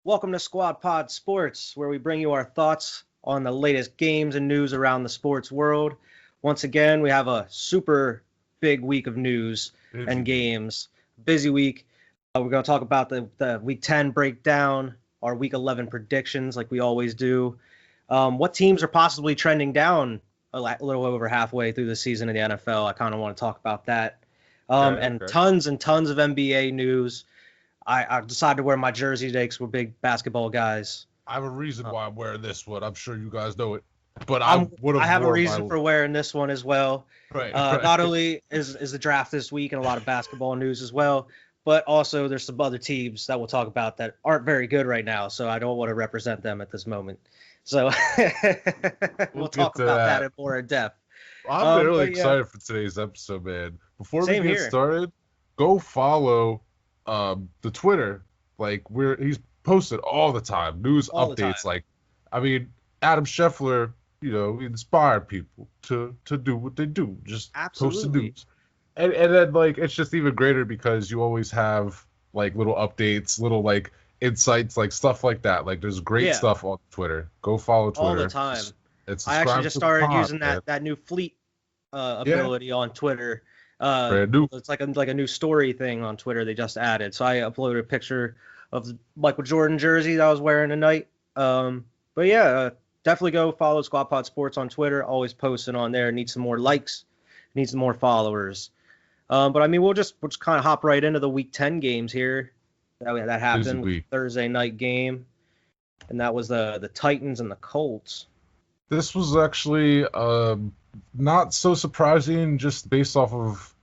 Welcome to Squad Pod Sports, where we bring you our thoughts on the latest games and news around the sports world. Once again, we have a super big week of news and games. Busy week. We're going to talk about the Week 10 breakdown, our Week 11 predictions like we always do. What teams are possibly trending down a little over halfway through the season in the NFL? I kind of want to talk about that. Tons and tons of NBA news. I decided to wear my jersey today because we're big basketball guys. I have a reason why I'm wearing this one. I'm sure you guys know it, but I have a reason for wearing this one as well. Right. Not only is the draft this week and a lot of basketball news as well, but also there's some other teams that we'll talk about that aren't very good right now. So I don't want to represent them at this moment. So we'll talk about that in more in depth. I'm really excited for today's episode, man. Before we get started, go follow the Twitter. He's posted all the time, news updates. Adam Scheffler, inspired people to do what they do, just post the news. And then it's just even greater because you always have little updates, little insights, stuff like that. There's great stuff on Twitter. Go follow Twitter all the time. I actually just started using that new fleet ability on Twitter. Brand new. It's like a new story thing on Twitter they just added. So I uploaded a picture of the Michael Jordan jersey that I was wearing tonight. Definitely go follow Squad Pod Sports on Twitter. Always posting on there. Need some more likes. Need some more followers. We'll just kind of hop right into the Week 10 games here. That happened. Thursday night game, and that was the Titans and the Colts. This was actually not so surprising, just based off of,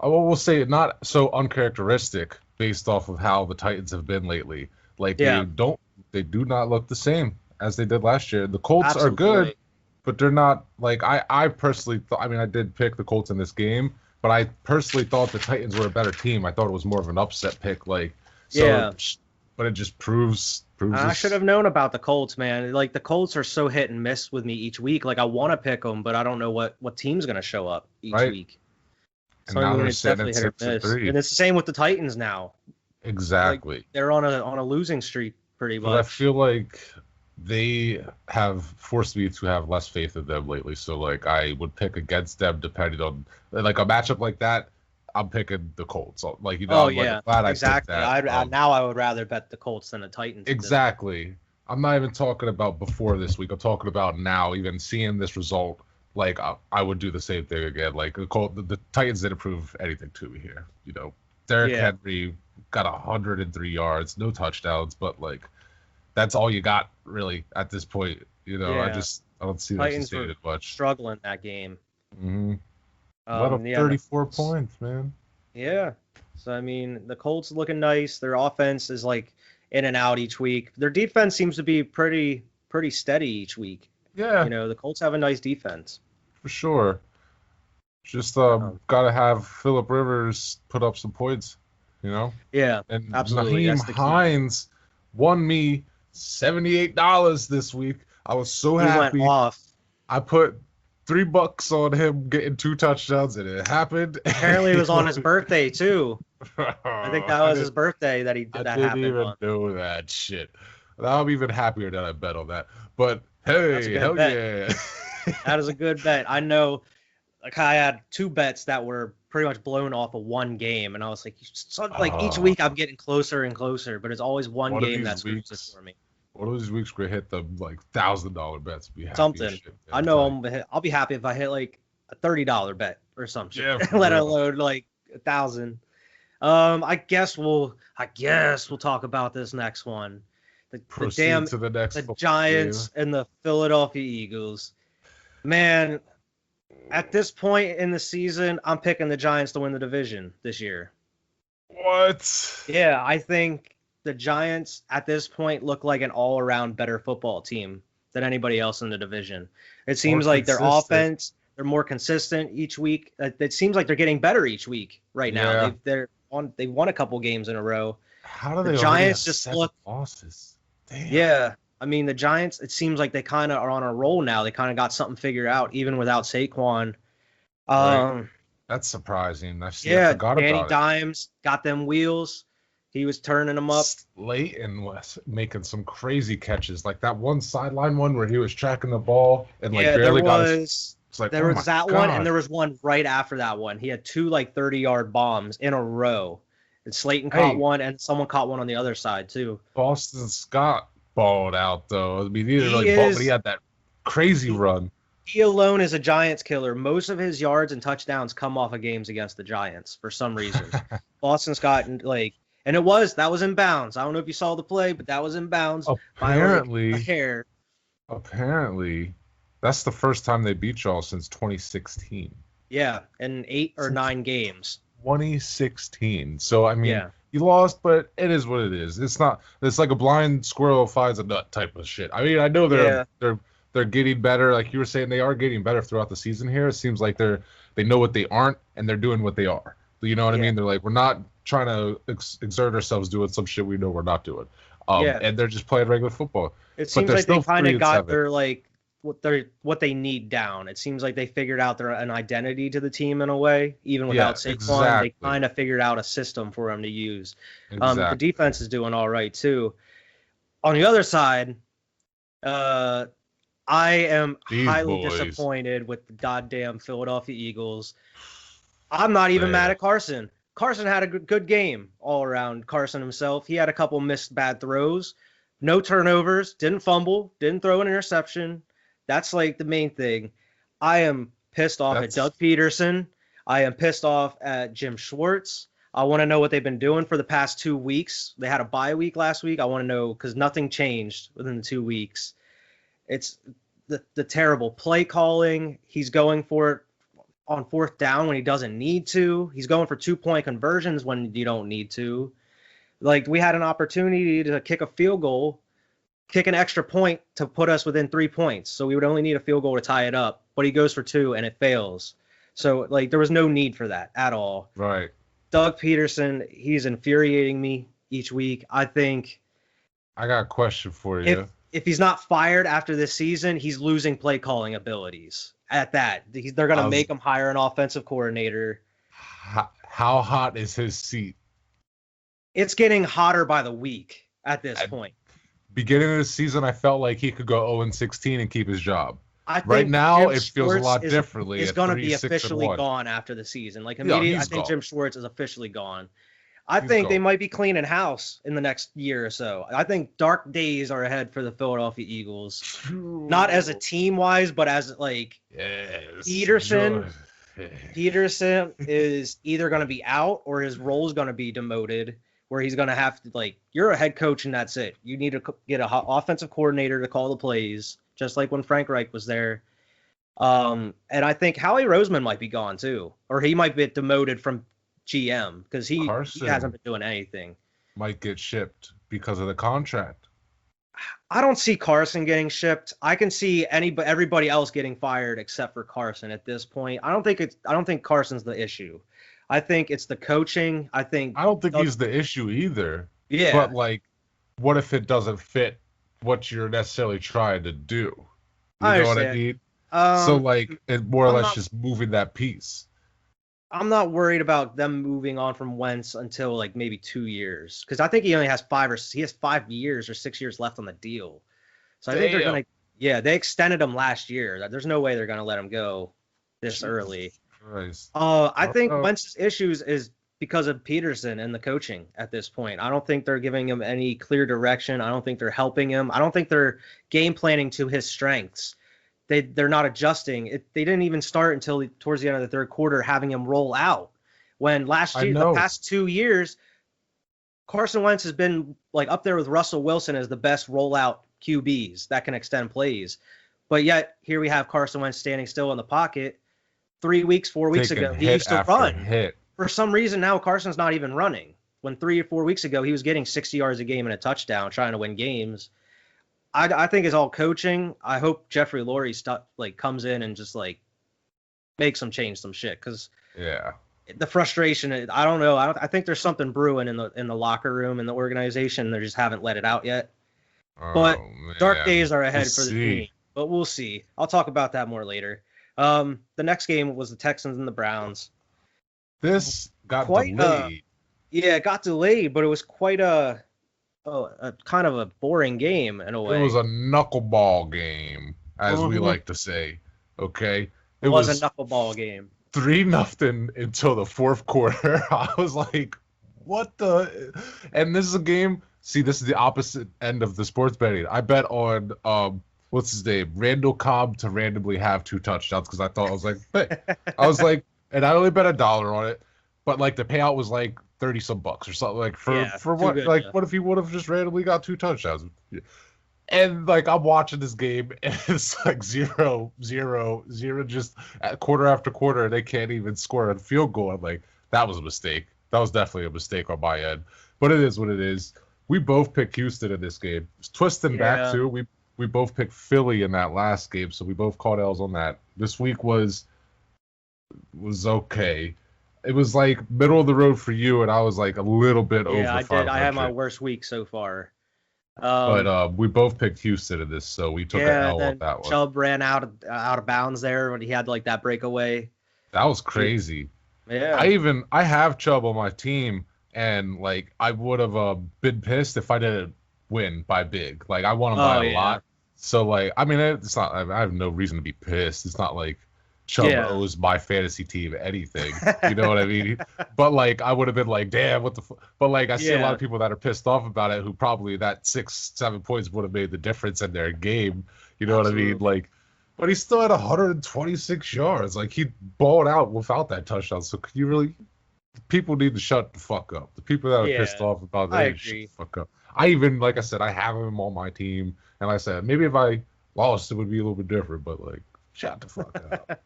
we'll say not so uncharacteristic based off of how the Titans have been lately. They do not look the same as they did last year. The Colts are good, but they're not I personally thought. I did pick the Colts in this game, but I personally thought the Titans were a better team. I thought it was more of an upset pick. But it just proves. I should have known about the Colts, man. The Colts are so hit and miss with me each week. I want to pick them, but I don't know what team's going to show up each week. So and now they're sitting at 6-3. And it's the same with the Titans now. Exactly. They're on a losing streak pretty much. But I feel like they have forced me to have less faith in them lately. So I would pick against them depending on a matchup like that. I'm picking the Colts. Glad exactly. I picked that. Now I would rather bet the Colts than the Titans. Exactly. I'm not even talking about before this week. I'm talking about now. Even seeing this result, I would do the same thing again. The Titans didn't prove anything to me here. Derrick Henry got 103 yards, no touchdowns, but that's all you got really at this point. I don't see them sustaining much. Struggling that game. Mm-hmm. 34 points, man. Yeah. So, the Colts looking nice. Their offense is in and out each week. Their defense seems to be pretty steady each week. Yeah. The Colts have a nice defense. For sure. Just got to have Phillip Rivers put up some points, Yeah, and absolutely. Nyheim Hines won me $78 this week. I was so happy. He went off. I put $3 on him getting 2 touchdowns, and it happened. Apparently, it was on his birthday too. I think that was his birthday that he did that happen. I didn't even know that shit. I'm even happier that I bet on that. But hey, hell yeah! That is a good bet. I know. I had 2 bets that were pretty much blown off of one game, and I was each week I'm getting closer and closer, but it's always one game that's screws it for me. One of these weeks we're gonna hit the $1,000 bets. Be happy something. Shit, I know I'll be happy if I hit a $30 bet or something. Yeah, let alone 1,000. I guess we'll talk about this next one. The Giants and the Philadelphia Eagles. Man, at this point in the season, I'm picking the Giants to win the division this year. What? Yeah, I think the Giants at this point look like an all-around better football team than anybody else in the division. It seems like their offense, they're more consistent each week. It seems like they're getting better each week right now. Yeah. They've won a couple games in a row. How do the Giants just look losses? Damn. Yeah. The Giants, it seems like they kind of are on a roll now. They kind of got something figured out, even without Saquon. Right. That's surprising. I forgot Danny about Dimes got them wheels. He was turning them up. Slayton was making some crazy catches, like that one sideline one where he was tracking the ball and barely got his. It's like, there was that one, and there was one right after that one. He had two 30-yard bombs in a row. And Slayton caught one, and someone caught one on the other side too. Boston Scott balled out though. I mean, he didn't really ball, but he had that crazy run. He alone is a Giants killer. Most of his yards and touchdowns come off of games against the Giants for some reason. Boston Scott and that was in bounds. I don't know if you saw the play, but that was in bounds. Apparently, by a hair. Apparently, that's the first time they beat y'all since 2016. Yeah, in 8 or 9 games. 2016. So I mean, you lost, but it is what it is. It's not. It's like a blind squirrel finds a nut type of shit. I mean, I know they're getting better. Like you were saying, they are getting better throughout the season here. It seems like they know what they aren't, and they're doing what they are. You know what I mean? They're like, we're not trying to exert ourselves doing some shit we know we're not doing. And they're just playing regular football. It seems like they kind of got their what they need down. It seems like they figured out an identity to the team in a way, even without Saquon. Exactly. They kind of figured out a system for them to use. Exactly. The defense is doing all right too. On the other side, I am highly disappointed with the goddamn Philadelphia Eagles. I'm not even mad at Carson. Carson had a good game all around. Carson himself, he had a couple missed bad throws, no turnovers, didn't fumble, didn't throw an interception. That's the main thing. I am pissed off at Doug Peterson. I am pissed off at Jim Schwartz. I want to know what they've been doing for the past 2 weeks. They had a bye week last week. I want to know because nothing changed within the 2 weeks. It's the terrible play calling. He's going for it on 4th down when he doesn't need to. He's going for 2-point conversions when you don't need to. We had an opportunity to kick a field goal, kick an extra point to put us within 3 points. So we would only need a field goal to tie it up, but he goes for 2 and it fails. So there was no need for that at all. Right. Doug Peterson, he's infuriating me each week. I think I got a question for you. If he's not fired after this season, he's losing play calling abilities. At that, they're going to make him hire an offensive coordinator. How hot is his seat? It's getting hotter by the week at this point. Beginning of the season, I felt like he could go 0-16 and keep his job. I think right now, it feels a lot differently. He's going to be officially gone after the season. Immediately, I think Jim Schwartz is officially gone. I think they might be cleaning house in the next year or so. I think dark days are ahead for the Philadelphia Eagles. Not as a team-wise, but as Peterson. Peterson is either going to be out or his role is going to be demoted, where he's going to have to, you're a head coach and that's it. You need to get an offensive coordinator to call the plays, just like when Frank Reich was there. And I think Howie Roseman might be gone too, or he might be demoted from GM because he hasn't been doing anything. Might get shipped because of the contract. I don't see Carson getting shipped. I can see everybody else getting fired except for Carson at this point. I don't think Carson's the issue. I think it's the coaching. I don't think he's the issue either. Yeah. But what if it doesn't fit what you're necessarily trying to do? You know what I mean? So it's more or less just moving that piece. I'm not worried about them moving on from Wentz until maybe 2 years, because I think he only has 5 years or 6 years left on the deal. So I think they're gonna, they extended him last year. There's no way they're gonna let him go this early. Christ. I think Wentz's issues is because of Peterson and the coaching at this point. I don't think they're giving him any clear direction. I don't think they're helping him. I don't think they're game planning to his strengths. They're not adjusting. They didn't even start until towards the end of the 3rd quarter having him roll out. When last year, the past 2 years, Carson Wentz has been up there with Russell Wilson as the best rollout QBs that can extend plays. But yet here we have Carson Wentz standing still in the pocket. 4 weeks ago, he used to run. For some reason now Carson's not even running. When 3 or 4 weeks ago he was getting 60 yards a game and a touchdown trying to win games. I think it's all coaching. I hope Jeffrey Lurie comes in and just makes them change some shit, because the frustration. I don't know. I think there's something brewing in the locker room in the organization. They just haven't let it out yet. But dark days are ahead for the team. But we'll see. I'll talk about that more later. The next game was the Texans and the Browns. This got delayed. Yeah, it got delayed, but it was quite a kind of a boring game in a way. It was a knuckleball game, as we like to say. Okay, it was a knuckleball game. 3-0 until the fourth quarter. I was like, what the? And this is a game. See, this is the opposite end of the sports betting. I bet on what's his name, Randall Cobb to randomly have 2 touchdowns because I was like, and I only bet $1 on it, but like the payout was like 30 some bucks or something, like for what? Good, like, what if he would have just randomly got 2 touchdowns? And like I'm watching this game, and it's like 0-0, just at quarter after quarter, and they can't even score a field goal. I'm like, that was a mistake. That was definitely a mistake on my end. But it is what it is. We both picked Houston in this game. Twisting back too. We both picked Philly in that last game, so we both called L's on that. This week was okay. It was like middle of the road for you, and I was like a little bit over. Yeah, I did. I had my worst week so far. But we both picked Houston in this, so we took an L on that one. Chubb ran out of bounds there when he had like that breakaway. That was crazy. Yeah. I have Chubb on my team, and like I would have been pissed if I didn't win by big. Like I won him by a lot. So like I mean it's not. I have no reason to be pissed. It's not like Chubb owes my fantasy team anything. You know what I mean? But like I would have been like, damn, what the but like I see a lot of people that are pissed off about it who probably that 6-7 points would have made the difference in their game. You know what I mean? Like, but he still had 126 yards. Like he balled out without that touchdown. So can you really people need to shut the fuck up. The people that are pissed off about that need to shut the fuck up. I even like I said, I have him on my team, and I said maybe if I lost it would be a little bit different, but like shut the fuck up.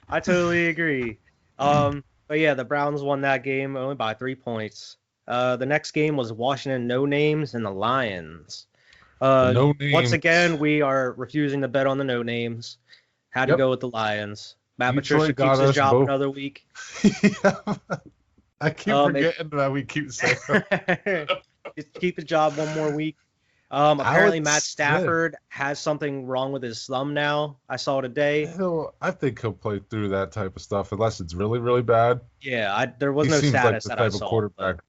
I totally agree. But yeah, the Browns won that game only by 3 points. The next game was Washington No Names and the Lions. No names. Once again, we are refusing to bet on the No Names. Had to go with the Lions. Matt Patricia keeps his job another week. I keep forgetting that we keep saying just keep his job one more week. Apparently Matt Stafford has something wrong with his thumb now. I saw today. I think he'll play through that type of stuff unless it's really, really bad. Yeah, there was no status that I saw. Quarterback.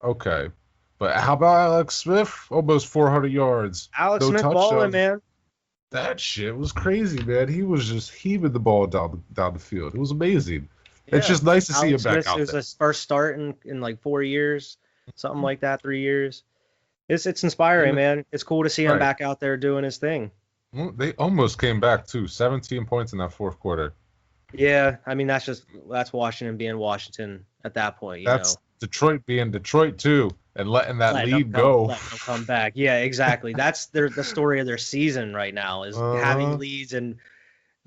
Okay. But how about Alex Smith? Almost 400 yards. Alex Smith balling, man. That shit was crazy, man. He was just heaving the ball down the field. It was amazing. Yeah. It's just nice to see him back out there. It was his first start in like 4 years, something like that, 3 years. It's inspiring, man. It's cool to see him back out there doing his thing. Well, they almost came back too. 17 points in that fourth quarter. Yeah, I mean that's Washington being Washington at that point. That's Detroit being Detroit too, and letting that lead go. Letting them come back. Yeah, exactly. That's the story of their season right now is having leads, and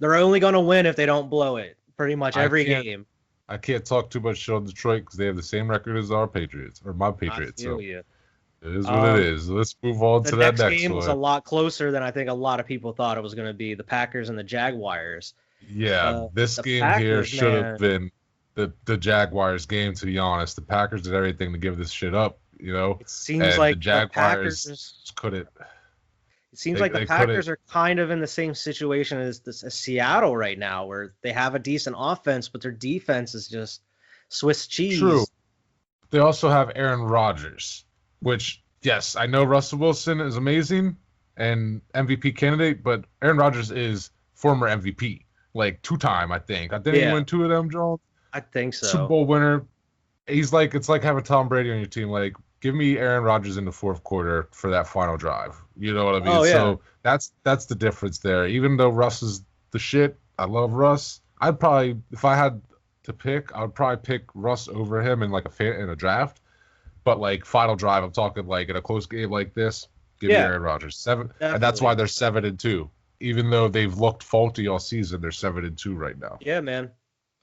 they're only going to win if they don't blow it. Pretty much every game. I can't talk too much shit on Detroit because they have the same record as our Patriots or my Patriots. It is what it is. Let's move on to that next one. The next game was a lot closer than I think a lot of people thought it was going to be. The Packers and the Jaguars. Yeah, this game here should have been the Jaguars game, to be honest. The Packers did everything to give this shit up, you know? It seems like the Jaguars couldn't. It seems like the Packers are kind of in the same situation as Seattle right now, where they have a decent offense, but their defense is just Swiss cheese. True. They also have Aaron Rodgers. Which, yes, I know Russell Wilson is amazing and MVP candidate, but Aaron Rodgers is former MVP, like 2-time, I think. I didn't he win 2 of them, Jones? I think so. Super Bowl winner. It's like having Tom Brady on your team. Like, give me Aaron Rodgers in the fourth quarter for that final drive. You know what I mean? Oh, yeah. So that's the difference there. Even though Russ is the shit, I love Russ. I'd probably, if I had to pick, I would probably pick Russ over him in a draft. But like final drive, I'm talking like in a close game like this, give me Aaron Rodgers 7, definitely. And that's why they're 7-2. Even though they've looked faulty all season, they're 7-2 right now. Yeah, man,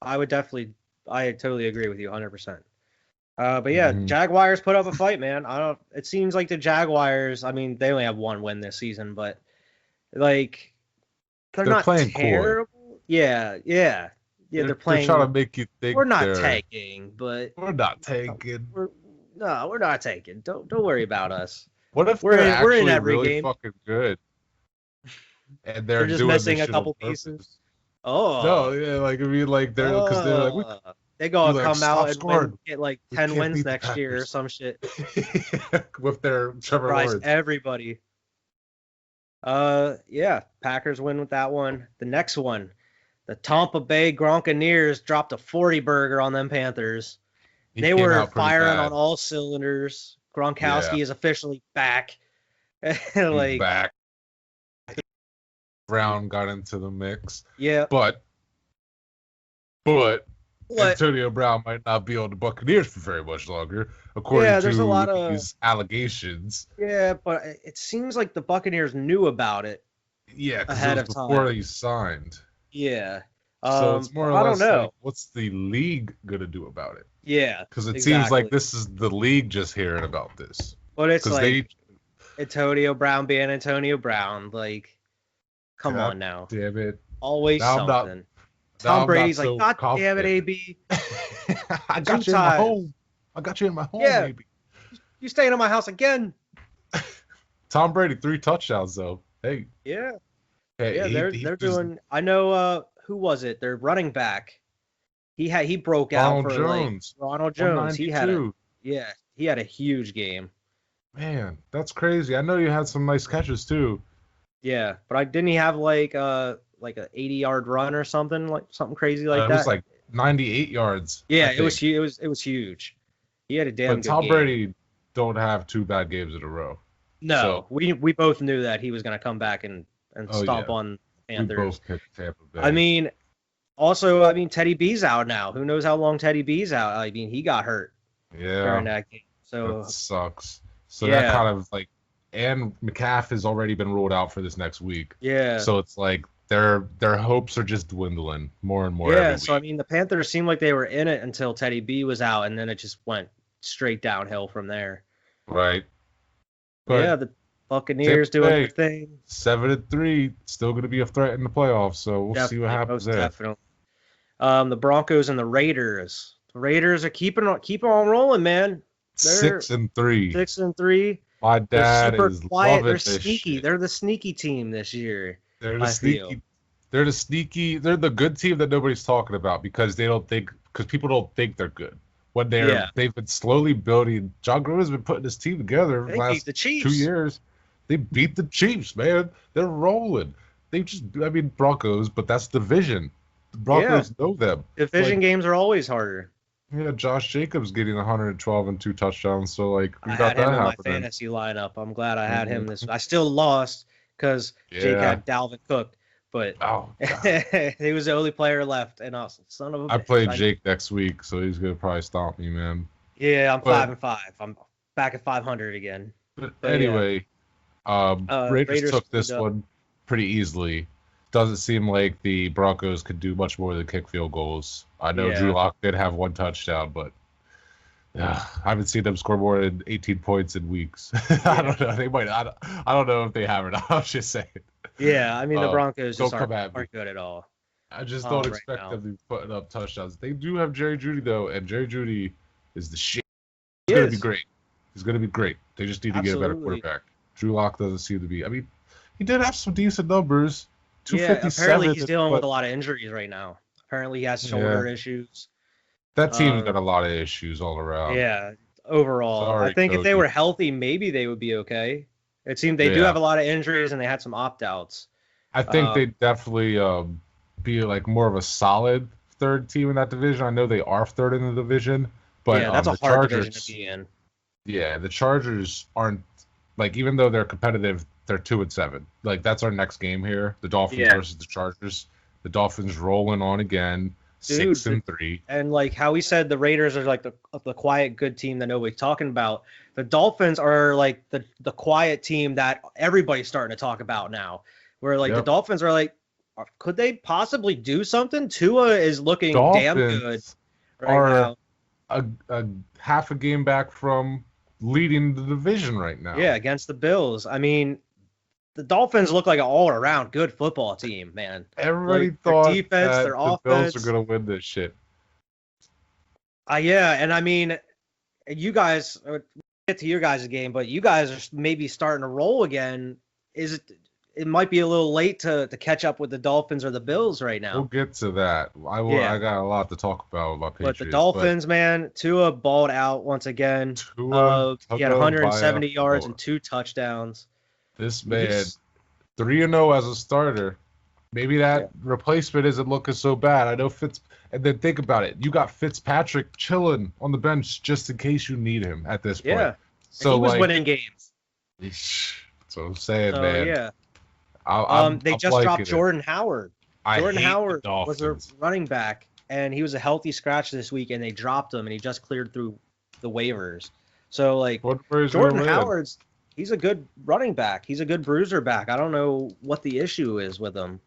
I totally agree with you 100%. But yeah, Jaguars put up a fight, man. It seems like the Jaguars. I mean, they only have 1 win this season, but like they're not playing terrible. Cool. Yeah. They're playing. They're trying to make you think we're not tanking, but we're not tanking. No, we're not taking. Don't worry about us. What if we're in every really game? Fucking good, and they're just missing a couple pieces. Oh no, yeah, like I mean, like they're because they're like They gonna come out and get like 10 wins next year or some shit. With their Trevor Lawrence. Everybody. Yeah, Packers win with that one. The next one, the Tampa Bay Gronkaneers dropped a 40 burger on them Panthers. They were firing on all cylinders. Gronkowski is officially back. He's back. Brown got into the mix. Yeah. But Antonio Brown might not be on the Buccaneers for very much longer, according to these allegations. Yeah, but it seems like the Buccaneers knew about it. Yeah, ahead of time. Before he signed. Yeah. So it's more or less like, what's the league gonna do about it? Yeah. Because it seems like this is the league just hearing about this. But it's like Antonio Brown being Antonio Brown. Like, come on now. Damn it. Always something. Tom Brady's like, God damn it, AB. I got you in my home. I got you in my home, baby. You staying in my house again. Tom Brady, 3 touchdowns, though. Hey. Yeah. Hey, yeah, they're doing. I know. Who was it? Their running back. He broke out for Jones. Ronald Jones. He had a huge game. Man, that's crazy. I know you had some nice catches too. Yeah, but didn't he have like an 80-yard run or something, like something crazy like that? It was like 98 yards. Yeah, it was huge. He had a damn good game. Tom Brady don't have 2 bad games in a row. No, so, we both knew that he was going to come back and stomp on Panthers. We both picked Tampa Bay. I mean, Teddy B's out now. Who knows how long Teddy B's out? I mean, he got hurt during that game. So that sucks. So that kind of like, and McCaff has already been ruled out for this next week. Yeah. So it's like their hopes are just dwindling more and more. Yeah. So I mean, the Panthers seemed like they were in it until Teddy B was out, and then it just went straight downhill from there. Right. But yeah, the Buccaneers doing their thing. 7-3, still going to be a threat in the playoffs. So we'll see what happens there. Definitely. The Broncos and the Raiders. The Raiders are keeping on rolling, man. They're 6-3. 6-3. My dad is quiet. They're sneaky. Shit. They're the sneaky team this year. They're the sneaky. They're the sneaky. They're the good team that nobody's talking about because people don't think they're good. When they've been slowly building. John Gruden's been putting this team together for the last 2 years. They beat the Chiefs, man. They're rolling. Broncos, but that's division. The Broncos know them. Division games are always harder. Yeah, Josh Jacobs getting 112 and 2 touchdowns. So we got that happening. In my fantasy lineup. I'm glad I had him this. I still lost because Jake had Dalvin Cook, but he was the only player left. And son of a bitch. I play Jake next week, so he's gonna probably stomp me, man. Yeah, I'm 5-5. I'm back at 500 again. But anyway, Raiders took this one pretty easily. Doesn't seem like the Broncos could do much more than kick field goals. I know Drew Lock did have 1 touchdown, but I haven't seen them score more than 18 points in weeks. I don't know. They might. I don't know if they have or not. I'm just saying. Yeah, I mean the Broncos just aren't good at all. I just don't expect them to be putting up touchdowns. They do have Jerry Jeudy though, and Jerry Jeudy is the shit. He's gonna be great. He's gonna be great. They just need to get a better quarterback. Drew Lock doesn't seem to be. I mean, he did have some decent numbers. Yeah, apparently he's dealing with a lot of injuries right now. Apparently he has shoulder issues. That team's got a lot of issues all around. Yeah, overall. I think if they were healthy, maybe they would be okay. It seemed they do have a lot of injuries and they had some opt-outs. I think they'd definitely be like more of a solid 3rd team in that division. I know they are 3rd in the division, but that's a hard division to be in. Yeah, the Chargers aren't even though they're competitive, they're 2-7. That's our next game here. The Dolphins versus the Chargers. The Dolphins rolling on again, 6-3. And how we said, the Raiders are the quiet good team that nobody's talking about. The Dolphins are the quiet team that everybody's starting to talk about now. Where the Dolphins are could they possibly do something? Tua is looking damn good right now. A half a game back from leading the division right now. Yeah, against the Bills. I mean, the Dolphins look like an all-around good football team, man. Everybody thought their defense, that their offense, the Bills are going to win this shit. Yeah, and I mean, you guys, we'll get to your guys' game, but you guys are maybe starting to roll again. Is it might be a little late to catch up with the Dolphins or the Bills right now. We'll get to that. I got a lot to talk about Patriots. But the Dolphins, man, Tua balled out once again. He had 170 yards and 2 touchdowns. This man, 3-0 as a starter. Maybe that replacement isn't looking so bad. I know and then think about it. You got Fitzpatrick chilling on the bench just in case you need him at this point. Yeah. So he was winning games. That's what I'm saying, man. Yeah. They just liking dropped Jordan Howard. Jordan Howard was a running back, and he was a healthy scratch this week, and they dropped him, and he just cleared through the waivers. So, like, Jordan Howard's, he's a good running back. He's a good bruiser back. I don't know what the issue is with him.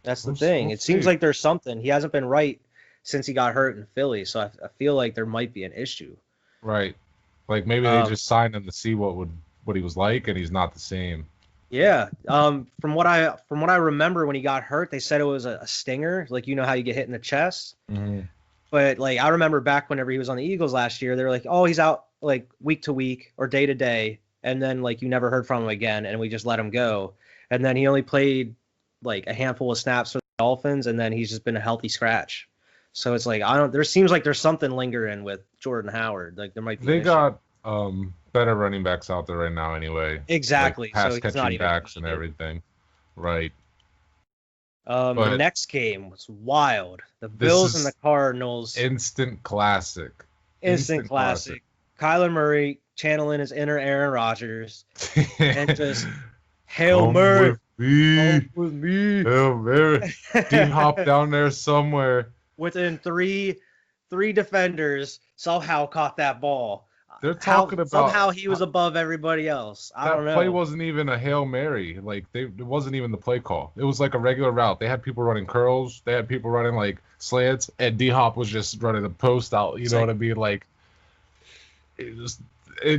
That's the thing. It seems like there's something. He hasn't been right since he got hurt in Philly, so I feel like there might be an issue. Right. Like, maybe they just signed him to see what he was like, and he's not the same. Yeah. From what I remember when he got hurt, they said it was a stinger, like how you get hit in the chest. Mm-hmm. But like I remember back whenever he was on the Eagles last year, they were like, "Oh, he's out like week to week or day to day," and then like you never heard from him again, and we just let him go. And then he only played like a handful of snaps for the Dolphins, and then he's just been a healthy scratch. So it's like there seems like there's something lingering with Jordan Howard. Like there might be. They got better running backs out there right now anyway. Exactly. Like pass catching backs and everything. Right. The next game was wild. The Bills and the Cardinals. Instant classic. Instant classic. Kyler Murray channeling his inner Aaron Rodgers and just Hail Murray. Come with me. Hail Murray. D-Hop down there somewhere. Within three defenders somehow caught that ball. They're talking about somehow he was above everybody else. I don't know. That play wasn't even a Hail Mary. Like it wasn't even the play call. It was like a regular route. They had people running curls. They had people running like slants, and D-Hop was just running a post out. You know what I mean? Like it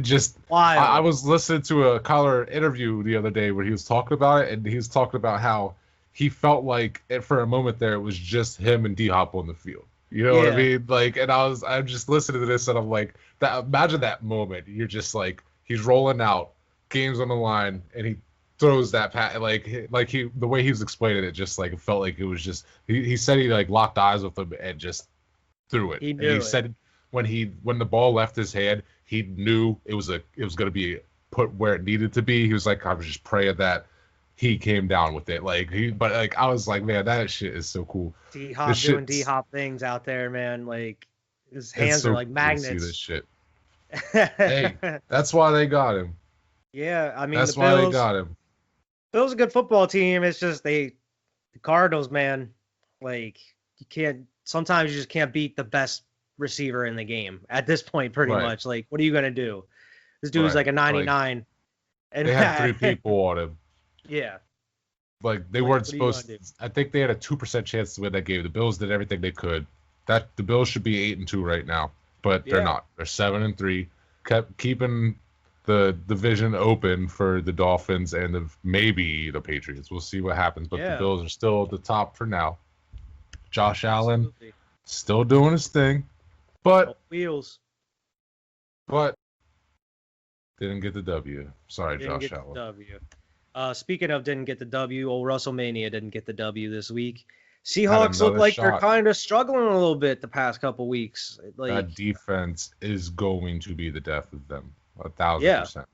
just. Wild. I was listening to a Kyler interview the other day where he was talking about it, and he was talking about how he felt like for a moment there it was just him and D-Hop on the field. You know what I mean? Like, and I'm just listening to this, and I'm like, imagine that moment. You're just like, he's rolling out, game's on the line, and he throws that pass. Like the way he was explaining it, just like it felt like it was just. He said he like locked eyes with him and just threw it. He said when the ball left his hand, he knew it was going to be put where it needed to be. He was like, I was just praying that he came down with it. But I was like, man, that shit is so cool. D-Hop doing D-Hop things out there, man. Like his hands are like magnets. See this shit. Hey, that's why they got him. Yeah, I mean that's why they got him. Bill's a good football team. It's just the Cardinals, man. Like sometimes you just can't beat the best receiver in the game at this point. Pretty much. Like, what are you gonna do? This dude's like a 99, and they had 3 people on him. Yeah. Like they weren't supposed to. I think they had a 2% chance to win that game. The Bills did everything they could. The Bills should be 8-2 right now, but they're not. They're 7-3. Kept keeping the division open for the Dolphins and maybe the Patriots. We'll see what happens, but the Bills are still at the top for now. Josh Allen still doing his thing, but didn't get the W. Sorry, Josh Allen. Speaking of didn't get the W, old WrestleMania didn't get the W this week. Seahawks look like they're kind of struggling a little bit the past couple weeks. Like, that defense is going to be the death of them, 1,000%. It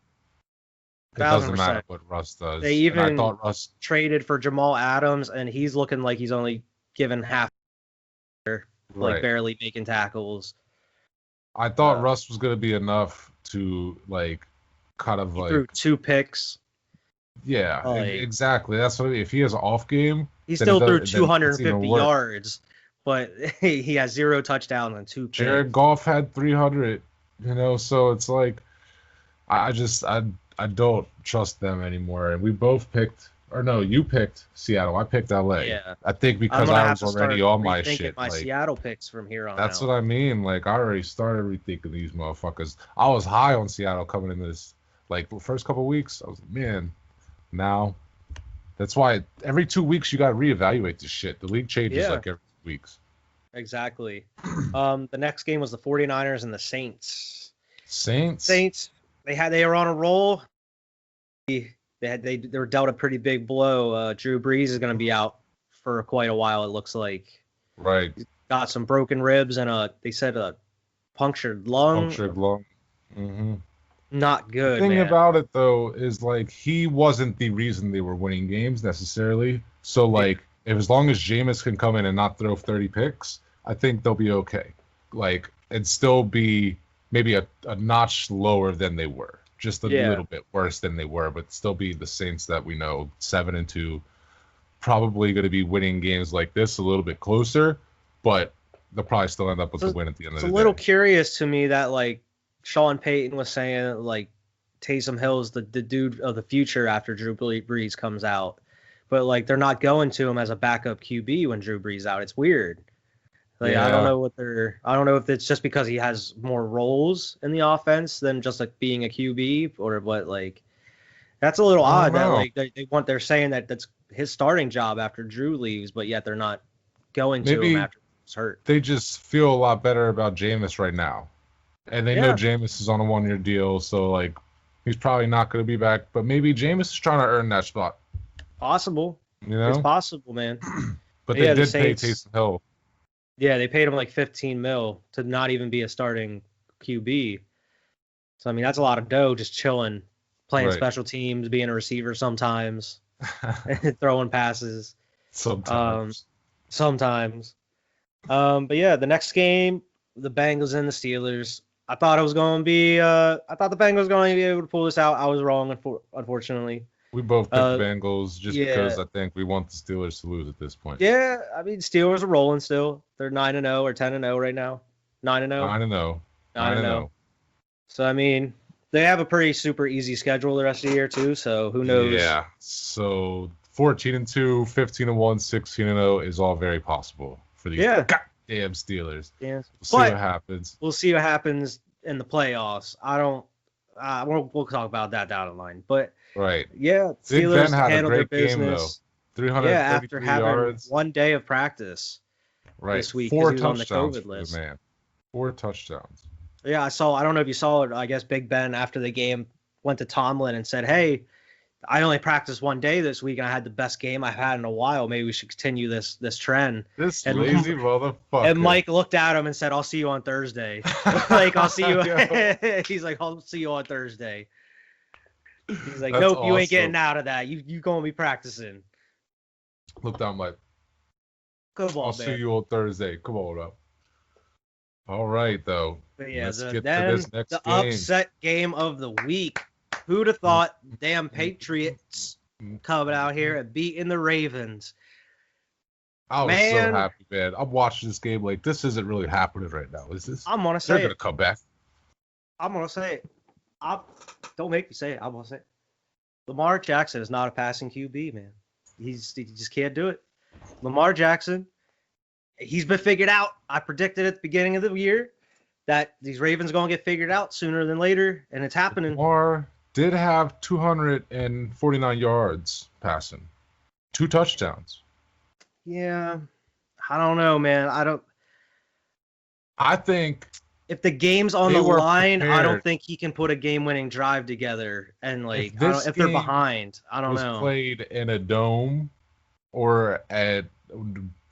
doesn't matter what Russ does. They even I thought Russ traded for Jamal Adams, and he's looking like he's only given half, like barely making tackles. I thought Russ was going to be enough to like kind of like threw 2 picks. Yeah, exactly. That's what I mean. If he has an off game, he still threw 250 yards, but he has 0 touchdowns and 2 picks. Jared Goff had 300, so it's like I don't trust them anymore. And we both picked, or no, you picked Seattle. I picked LA. Yeah. I think because I was already on my shit. My Seattle picks from here on That's out. What I mean. Like I already started rethinking these motherfuckers. I was high on Seattle coming in this, like the first couple of weeks. I was like, man. Now, that's why every 2 weeks you got to reevaluate this shit. The league changes like every 2 weeks. Exactly. The next game was the 49ers and the Saints. Saints. They were on a roll. they were dealt a pretty big blow. Drew Brees is going to be out for quite a while. It looks like. Right. He's got some broken ribs and they said a punctured lung. Punctured lung. Mm-hmm. Not good. The thing man. about it though is like he wasn't the reason they were winning games necessarily. So like as long as Jameis can come in and not throw 30 picks, I think they'll be okay. Like and still be maybe a notch lower than they were. Just a little bit worse than they were, but still be the Saints that we know, 7-2. Probably going to be winning games like this a little bit closer, but they'll probably still end up with the win at the end of the day. It's a little curious to me that like Sean Payton was saying that, like Taysom Hill's the dude of the future after Drew Brees comes out, but like they're not going to him as a backup QB when Drew Brees out. It's weird. Like I don't know if it's just because he has more roles in the offense than just like being a QB or what. Like that's a little odd that like they're saying that that's his starting job after Drew leaves, but yet they're not going to him after he's hurt. They just feel a lot better about Jameis right now, and they know Jameis is on a 1-year deal, so like he's probably not going to be back. But maybe Jameis is trying to earn that spot. Possible, it's possible, man. But they did pay Taysom Hill. Yeah, they paid him like $15 million to not even be a starting QB. So I mean, that's a lot of dough just chilling, playing special teams, being a receiver sometimes, throwing passes. Sometimes. But yeah, the next game, the Bengals and the Steelers. I thought it was going to be. I thought the Bengals were going to be able to pull this out. I was wrong, unfortunately. We both picked the Bengals just because I think we want the Steelers to lose at this point. Yeah, I mean, Steelers are rolling still. They're 9-0 or 10-0 right now. 9-0. 9-0. So I mean, they have a pretty super easy schedule the rest of the year too. So who knows? Yeah. So 14-2, 15-1, 16-0 is all very possible for these goddamn Steelers. Yeah. We'll see what happens. We'll see what happens in the playoffs. I don't. We'll talk about that down the line. But yeah, Steelers handled their business. Big Ben had a great game though. 333 after having yards. 1 day of practice this week. 4 he was touchdowns on the COVID list. Man. 4 touchdowns. Yeah, I don't know if you saw it. I guess Big Ben after the game went to Tomlin and said, "Hey, I only practiced 1 day this week, and I had the best game I've had in a while. Maybe we should continue this trend." This lazy motherfucker. And Mike looked at him and said, "I'll see you on Thursday." Like, I'll see you. He's like, "I'll see you on Thursday." He's like, "Nope, you ain't getting out of that. You gonna be practicing." Look down, Mike. Come on, I'll see you on Thursday. Come on up. All right, though. But yeah, let's get to this next game. Upset game of the week. Who'd have thought damn Patriots coming out here and beating the Ravens? I was so happy, man. I'm watching this game like this isn't really happening right now. Is this? I'm gonna say they're gonna come back. I'm gonna say it. Don't make me say it. I'm gonna say it. Lamar Jackson is not a passing QB, man. He just can't do it. Lamar Jackson, he's been figured out. I predicted at the beginning of the year that these Ravens are gonna get figured out sooner than later, and it's happening. Lamar did have 249 yards passing, 2 touchdowns. Yeah, I don't know, man. I think if the game's on the line, I don't think he can put a game-winning drive together. And like, if they're behind, I don't know. Played in a dome or at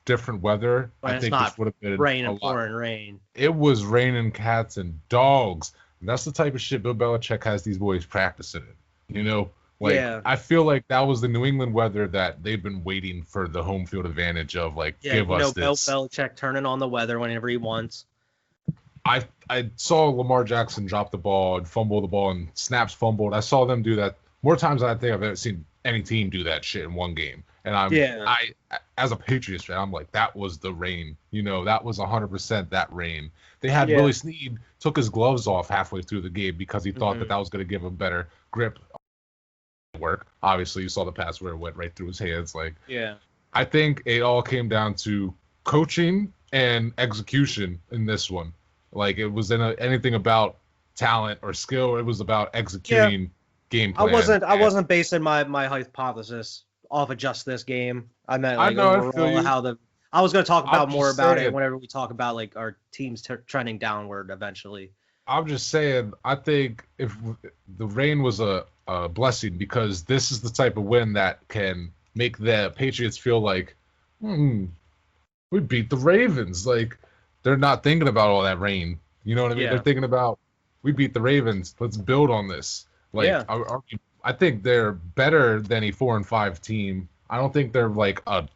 different weather, I think this would have been rain and pouring rain. It was raining cats and dogs. And that's the type of shit Bill Belichick has these boys practicing in. You know, like I feel like that was the New England weather that they've been waiting for the home field advantage of. Like, give us this. Bill Belichick turning on the weather whenever he wants. I saw Lamar Jackson drop the ball and fumble the ball and snaps fumbled. I saw them do that more times than I think I've ever seen any team do that shit in one game. And I as a Patriots fan, I'm like, that was the rain. You know, that was 100% that rain. They had Willie Snead took his gloves off halfway through the game because he thought that was going to give him better grip. Work. Obviously, you saw the pass where it went right through his hands. Like, I think it all came down to coaching and execution in this one. Like, it was anything about talent or skill. It was about executing game plan. I wasn't basing my hypothesis off of just this game. I meant like overall I was going to talk about more about it whenever we talk about like our teams trending downward eventually. I'm just saying, I think if the rain was a blessing, because this is the type of win that can make the Patriots feel like, we beat the Ravens. Like, they're not thinking about all that rain. You know what I mean? Yeah. They're thinking about, we beat the Ravens. Let's build on this. Like, Yeah. I think they're better than a 4-5 team. I don't think they're like a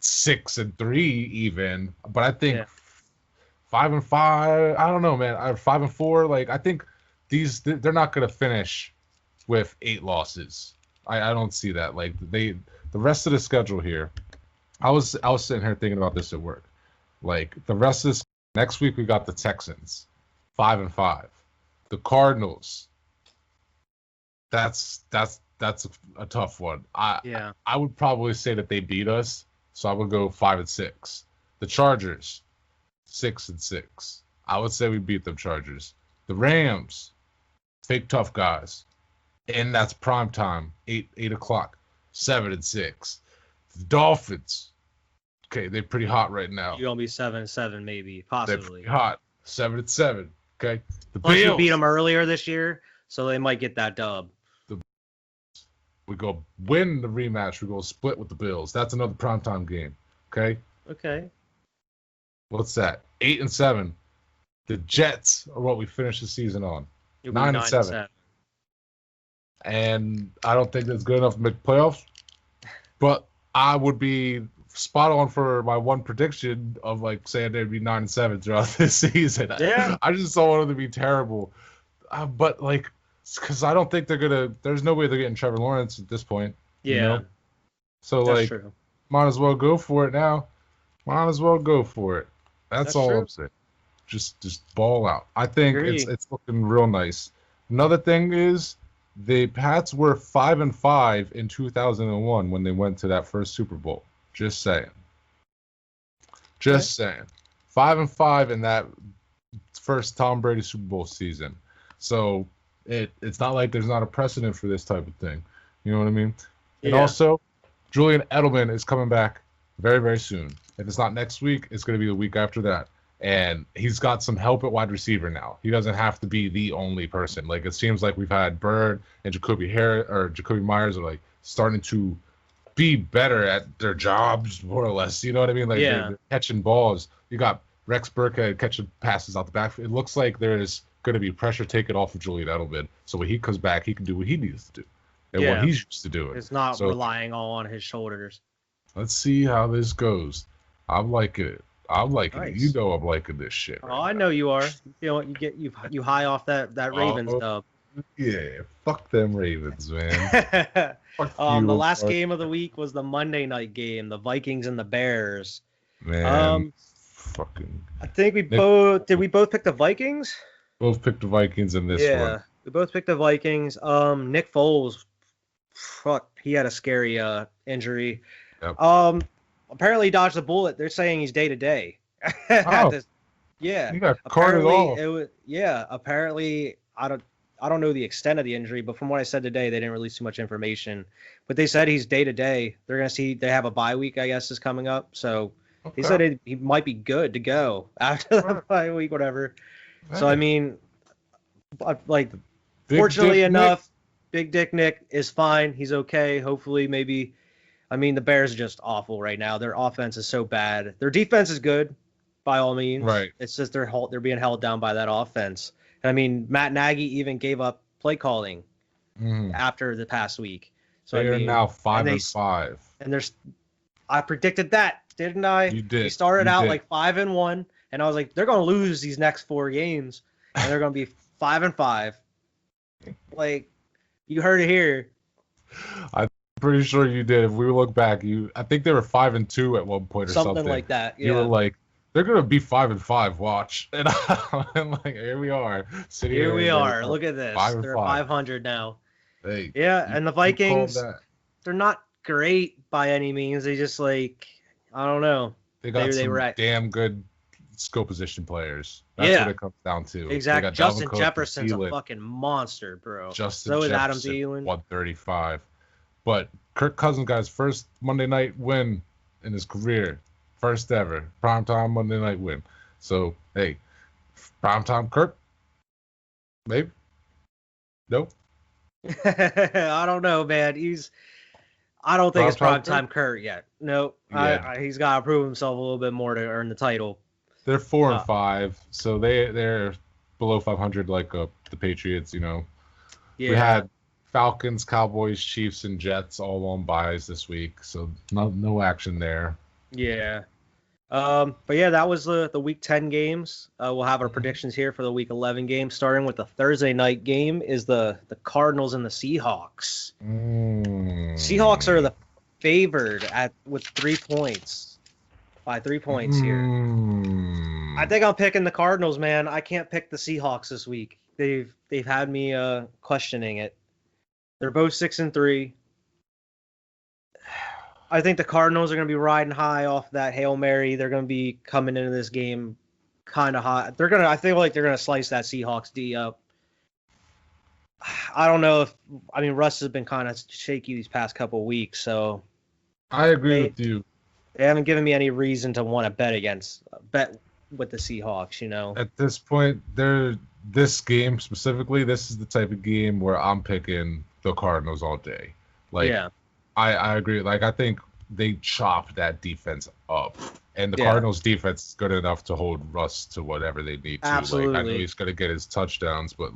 6-3 even, but I think 5-5. I don't know, man. 5-4. Like, I think they're not gonna finish with 8 losses. I don't see that. Like, the rest of the schedule here. I was sitting here thinking about this at work. Like, the rest of this next week, we got the Texans, 5-5. The Cardinals. That's a tough one. I would probably say that they beat us, so I would go 5-6. The Chargers, 6-6. I would say we beat them Chargers. The Rams, fake tough guys, and that's prime time, 8 o'clock, 7-6. The Dolphins, okay, they're pretty hot right now. You're gonna be 7-7, maybe, possibly. They're pretty hot, 7-7. Okay, the Plus Bills. we beat them earlier this year, so they might get that dub. We go win the rematch. We go split with the Bills. That's another primetime game. Okay. Okay. What's that? 8-7. The Jets are what we finish the season on. 9-7. And I don't think that's good enough to make playoffs. But I would be spot on for my one prediction of like saying they'd be 9-7 throughout this season. Yeah. I just don't want them to be terrible. But like, because I don't think they're gonna. There's no way they're getting Trevor Lawrence at this point. Yeah. You know? So that's like, true. might as well go for it now. Might as well go for it. That's all true. I'm saying. Just ball out. I think it's looking real nice. Another thing is the Pats were 5-5 in 2001 when they went to that first Super Bowl. Just saying. Just saying. 5-5 in that first Tom Brady Super Bowl season. So it's not like there's not a precedent for this type of thing. You know what I mean? And also, Julian Edelman is coming back very, very soon. If it's not next week, it's going to be the week after that. And he's got some help at wide receiver now. He doesn't have to be the only person. Like, it seems like we've had Bird and Jacoby Myers are like starting to be better at their jobs, more or less. You know what I mean? Like, they're catching balls. You got Rex Burkhead catching passes out the back. It looks like there's going to be pressure taken off of Julian Edelman. So when he comes back, he can do what he needs to do and what he's used to doing. It's not relying all on his shoulders. Let's see how this goes. I'm liking it. I'm liking it. You know I'm liking this shit. Right I know you are. You know, you high off that Ravens dub. Yeah, fuck them Ravens, man. The last game of the week was the Monday night game, the Vikings and the Bears. Man, I think we both pick the Vikings? Both picked the Vikings in this one. Yeah, we both picked the Vikings. Nick Foles, he had a scary injury. Yep. Apparently he dodged a bullet. They're saying he's day to day. Yeah. He got carted off. Apparently I don't know the extent of the injury, but from what I said today, they didn't release too much information. But they said he's day to day. They're gonna see. They have a bye week, I guess, is coming up. So he said he might be good to go after the bye week, whatever. Man. So I mean, like, fortunately enough, Big Dick Nick is fine. He's okay. Hopefully, maybe. I mean, the Bears are just awful right now. Their offense is so bad. Their defense is good, by all means. Right. It's just they're being held down by that offense. And I mean, Matt Nagy even gave up play calling after the past week. So they're now 5-5. And I predicted that, didn't I? You did. He started out like 5-1, and I was like, they're going to lose these next 4 games, and they're going to be 5-5. Like, you heard it here. I'm pretty sure you did. If we look back, I think they were 5-2 at one point or something. Something like that. Yeah. You were like, they're gonna be 5-5. Watch, and I'm like, here we are. Here we are. Look at this. They're 500 now. Hey. Yeah, and the Vikings, they're not great by any means. They just like, I don't know. They got some damn good skill position players. That's what it comes down to. Exactly. Justin Jefferson's a fucking monster, bro. So is Adam Thielen. 135. But Kirk Cousins got his first Monday night win in his career. First ever primetime Monday night win. So, hey, primetime Kirk, Maybe. Nope. I don't know, man. I don't think it's primetime Kurt yet. No, yeah. He's got to prove himself a little bit more to earn the title. They're 4-5, so they're below 500 like the Patriots. Yeah. We had Falcons, Cowboys, Chiefs, and Jets all on byes this week, so no action there. Yeah. But yeah, that was the Week 10 games. We'll have our predictions here for the Week 11 games. Starting with the Thursday night game is the Cardinals and the Seahawks. Seahawks are the favored with 3 points. By 3 points here. I think I'm picking the Cardinals, man. I can't pick the Seahawks this week. They've had me questioning it. They're both 6-3. I think the Cardinals are going to be riding high off that Hail Mary. They're going to be coming into this game kind of hot. I feel like they're going to slice that Seahawks D up. I don't know Russ has been kind of shaky these past couple of weeks, so I agree with you. They haven't given me any reason to want to bet with the Seahawks, At this point, this game specifically, this is the type of game where I'm picking the Cardinals all day. I agree. I think they chop that defense up. And the Cardinals defense is good enough to hold Russ to whatever they need to. Absolutely. I know he's going to get his touchdowns, but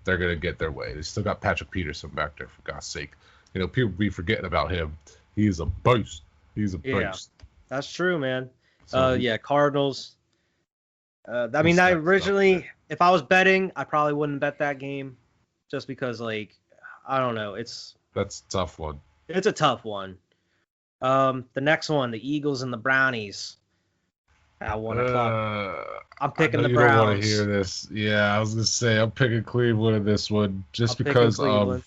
they're going to get their way. They still got Patrick Peterson back there, for God's sake. People be forgetting about him. He's a beast. He's a beast. That's true, man. So, Cardinals. Originally, if I was betting, I probably wouldn't bet that game just because, I don't know. That's a tough one. It's a tough one. The next one, the Eagles and the Brownies at 1 o'clock. I'm picking the Browns. You don't want to hear this. Yeah, I was going to say, I'm picking Cleveland in this one just because of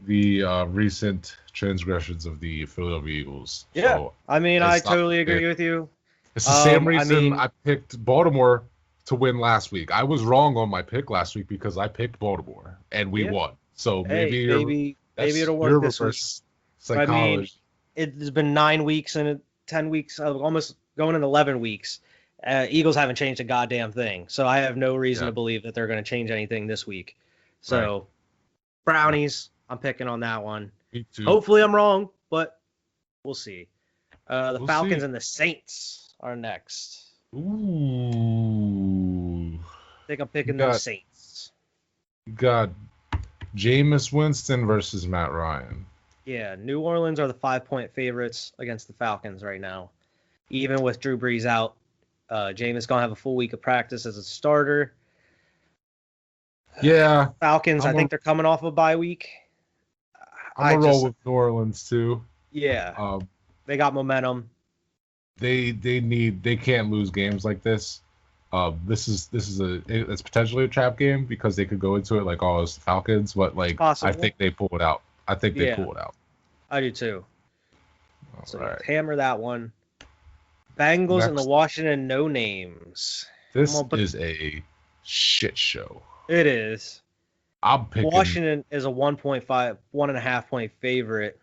the recent transgressions of the Philadelphia Eagles. Yeah, so I totally agree with you. It's the same reason I picked Baltimore to win last week. I was wrong on my pick last week because I picked Baltimore, and we won. So maybe it'll work this week. Psychology. It's been 9 weeks and 10 weeks, almost going in 11 weeks. Eagles haven't changed a goddamn thing, so I have no reason to believe that they're going to change anything this week. So, Brownies, I'm picking on that one. Me too. Hopefully I'm wrong, but we'll see. The Falcons and the Saints are next. Ooh. I think I'm picking the Saints. You got Jameis Winston versus Matt Ryan. Yeah, New Orleans are the 5-point favorites against the Falcons right now. Even with Drew Brees out, Jameis going to have a full week of practice as a starter. Yeah. Falcons, I think they're coming off a bye week. I'm going to roll with New Orleans, too. Yeah. They got momentum. They can't lose games like this. It's potentially a trap game because they could go into it it's the Falcons, but I think they pull it out. I think they pull it out. I do too. Hammer that one. Bengals and the Washington No Names. This is a shit show. It is. I'm picking Washington is a 1.5 point favorite.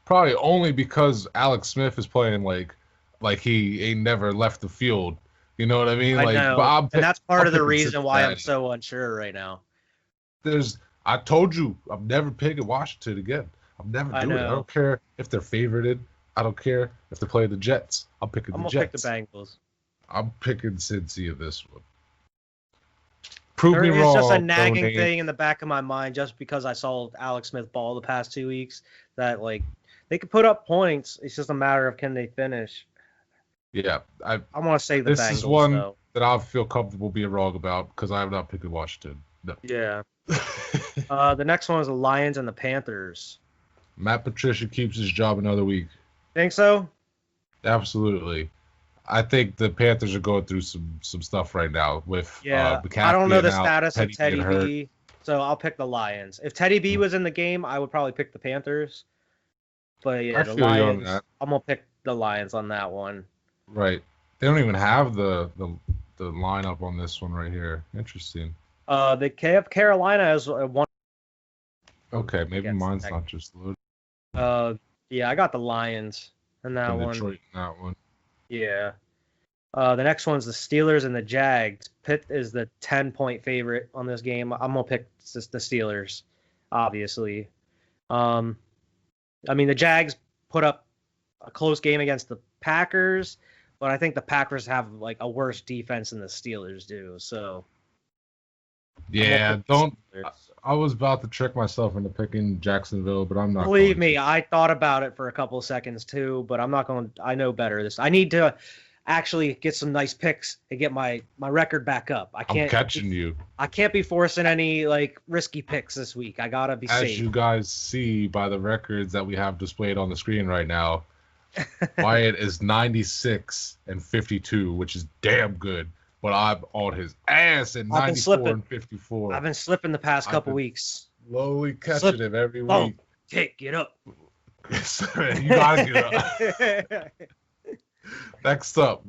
Probably only because Alex Smith is playing like he ain't never left the field. You know what I mean? I know. And that's part of the reason why I'm so unsure right now. I told you, I'm never picking Washington again. I'm never doing it. I don't care if they're favorited. I don't care if they're playing the Jets. I'm picking the Jets. I'm going to pick the Bengals. I'm picking Cincy in this one. Prove me wrong. It's just a nagging thing in the back of my mind just because I saw Alex Smith ball the past 2 weeks that, they could put up points. It's just a matter of can they finish. Yeah. I want to say the Bengals, This is one that I feel comfortable being wrong about because I'm not picking Washington. No. Yeah. The next one is the Lions and the Panthers. Matt Patricia keeps his job another week. Think so? Absolutely. I think the Panthers are going through some stuff right now with McCaffrey. I don't know the status of Teddy B, so I'll pick the Lions. If Teddy B was in the game, I would probably pick the Panthers. But the Lions, I'm gonna pick the Lions on that one. Right. They don't even have the lineup on this one right here. Interesting. The Carolina has one. Okay, maybe mine's not just loaded. Yeah, I got the Lions in that one. Detroit in that one. Yeah. The next one's the Steelers and the Jags. Pitt is the 10-point favorite on this game. I'm gonna pick the Steelers, obviously. I mean, the Jags put up a close game against the Packers, but I think the Packers have like a worse defense than the Steelers do. So yeah, I was about to trick myself into picking Jacksonville, but I'm not. Believe me, I thought about it for a couple of seconds too, but I'm not going. I know better. I need to actually get some nice picks and get my record back up. I'm catching you. I can't be forcing any like risky picks this week. I gotta be safe. As you guys see by the records that we have displayed on the screen right now, Wyatt is 96-52, which is damn good. But I'm on his ass at 94-54. I've been slipping the past couple weeks. Slowly catching him every week. Get up. You gotta get up. Next up.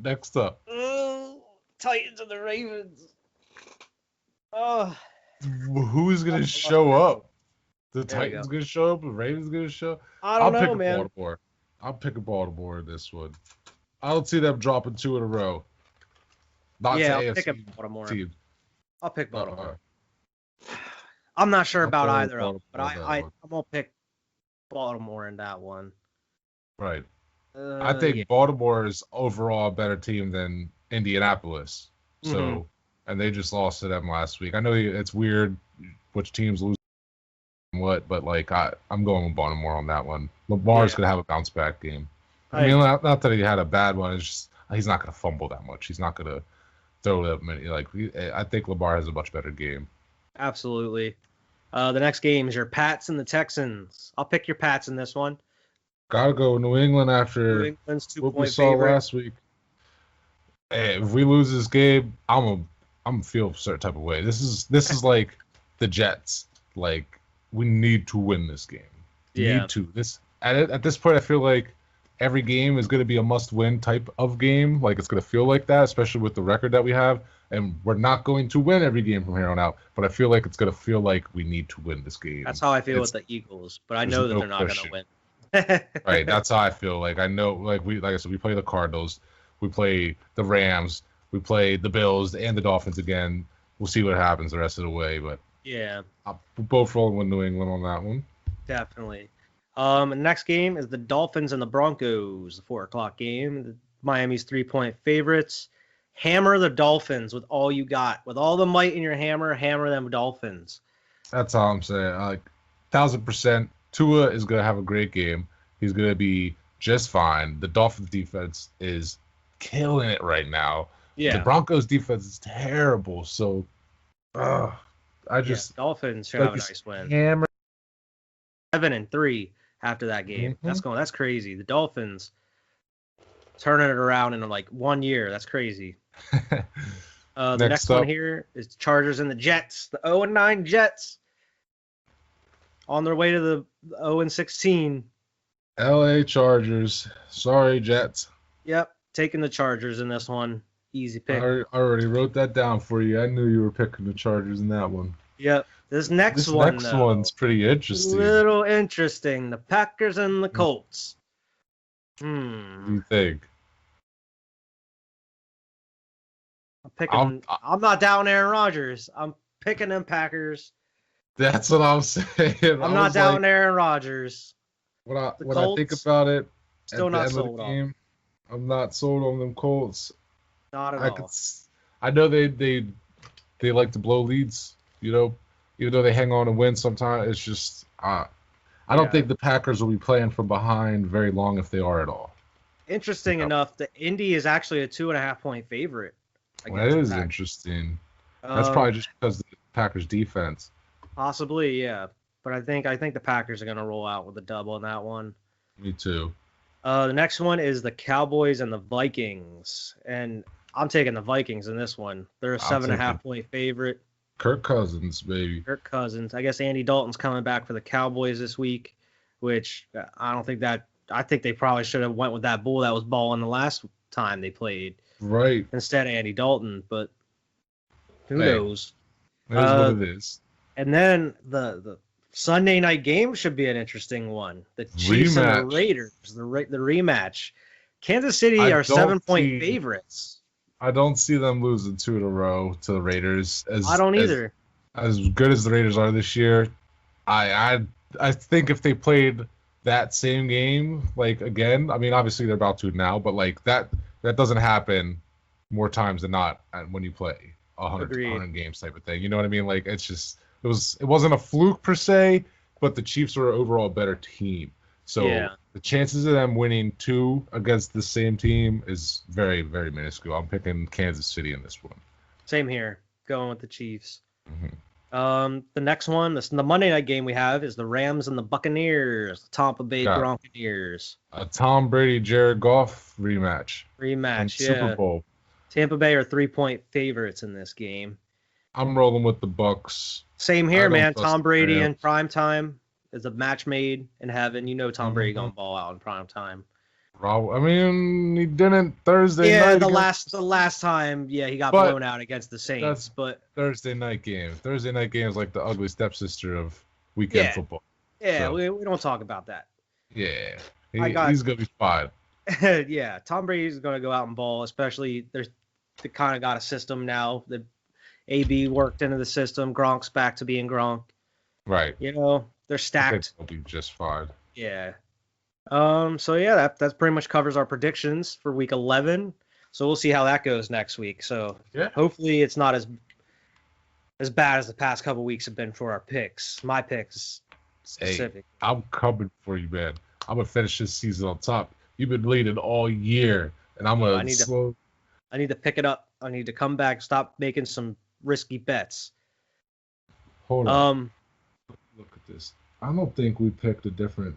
Oh, Titans and the Ravens. Oh. Who's gonna show up? The Titans gonna show up? The Ravens gonna show up? I don't know, man. Baltimore. I'll pick a Baltimore in this one. I don't see them dropping 2 in a row. I'll pick Baltimore. Team. I'll pick Baltimore. I'm not sure about either of them, but I'm gonna pick Baltimore in that one. Right. I think Baltimore is overall a better team than Indianapolis. So, and they just lost to them last week. I know it's weird which teams lose what, but like I'm going with Baltimore on that one. Lamar's gonna have a bounce back game. I mean, not that he had a bad one. It's just he's not gonna fumble that much. He's not gonna throw that many. Like I think Lamar has a much better game. Absolutely. The next game is your Pats and the Texans. I'll pick your Pats in this one. Gotta go New England after New England's 2-point what we saw last week. Hey, if we lose this game, I'm feel a certain type of way. This is like the Jets. Like we need to win this game. Need to. At this point, I feel like every game is going to be a must-win type of game. Like it's going to feel like that, especially with the record that we have. And we're not going to win every game from here on out. But I feel like it's going to feel like we need to win this game. That's how I feel with the Eagles. But I know that they're not going to win. Right, that's how I feel. Like I know, like I said, we play the Cardinals, we play the Rams, we play the Bills and the Dolphins again. We'll see what happens the rest of the way, but yeah, we're both rolling with New England on that one. Definitely. The next game is the Dolphins and the Broncos, the 4:00 game. Miami's 3-point favorites. Hammer the Dolphins with all you got, with all the might in your hammer. Hammer them Dolphins. That's all I'm saying. Like 1,000%. Tua is going to have a great game. He's going to be just fine. The Dolphins defense is killing it right now. Yeah. The Broncos defense is terrible. So, Dolphins should have a nice win. 7-3 after that game. Mm-hmm. That's crazy. The Dolphins turning it around in like 1 year. That's crazy. The next one here is Chargers and the Jets. The 0-9 Jets. On their way to the 0-16. LA Chargers. Sorry, Jets. Yep. Taking the Chargers in this one. Easy pick. I already wrote that down for you. I knew you were picking the Chargers in that one. Yep. This next one's pretty interesting. Little interesting. The Packers and the Colts. What do you think? I'm not down Aaron Rodgers. I'm picking them Packers. That's what I'm saying. I'm not down Aaron Rodgers. When I think about it, still not sold on. I'm not sold on them Colts. Not at all. I know they like to blow leads, even though they hang on and win sometimes. It's just I don't think the Packers will be playing from behind very long if they are at all. Interesting enough, the Indy is actually a 2.5-point favorite. That is interesting. That's probably just because of the Packers defense. Possibly, yeah. But I think the Packers are going to roll out with a dub on that one. Me too. The next one is the Cowboys and the Vikings. And I'm taking the Vikings in this one. They're a 7.5-point favorite. Kirk Cousins, baby. Kirk Cousins. I guess Andy Dalton's coming back for the Cowboys this week, which I think they probably should have went with that bull that was balling the last time they played. Right. Instead of Andy Dalton, but who knows? It is what it is. And then the Sunday night game should be an interesting one. The Chiefs and the Raiders, the rematch. Kansas City are 7-point favorites. I don't see them losing 2 in a row to the Raiders. I don't either. As good as the Raiders are this year, I think if they played that same game like again, I mean obviously they're about to now, but like that doesn't happen more times than not when you play 100 games type of thing. You know what I mean? Like it's just it wasn't a fluke per se, but the Chiefs were overall a better team. So the chances of them winning 2 against the same team is very, very minuscule. I'm picking Kansas City in this one. Same here. Going with the Chiefs. Mm-hmm. The next one, the Monday night game we have is the Rams and the Buccaneers, the Tampa Bay Buccaneers. A Tom Brady, Jared Goff rematch. Super Bowl. Tampa Bay are 3-point favorites in this game. I'm rolling with the Bucks. Same here, man. Tom Brady in prime time is a match made in heaven. You know Tom Brady gonna ball out in prime time. I mean, he didn't Thursday night. Yeah, the last time, he got blown out against the Saints. But Thursday night game. Thursday night game is like the ugly stepsister of weekend football. Yeah, so. we don't talk about that. Yeah, he's gonna be fine. Yeah, Tom Brady's gonna go out and ball. Especially they kind of got a system now. The AB worked into the system. Gronk's back to being Gronk. Right. You know, they're stacked. They'll be just fine. Yeah. So yeah, that pretty much covers our predictions for week 11. So we'll see how that goes next week. So hopefully it's not as bad as the past couple weeks have been for our picks. My picks specific. Hey, I'm coming for you, man. I'm gonna finish this season on top. You've been leading all year, and I'm gonna I need to pick it up. I need to come back, stop making some risky bets. Hold on. Look at this. I don't think we picked a different.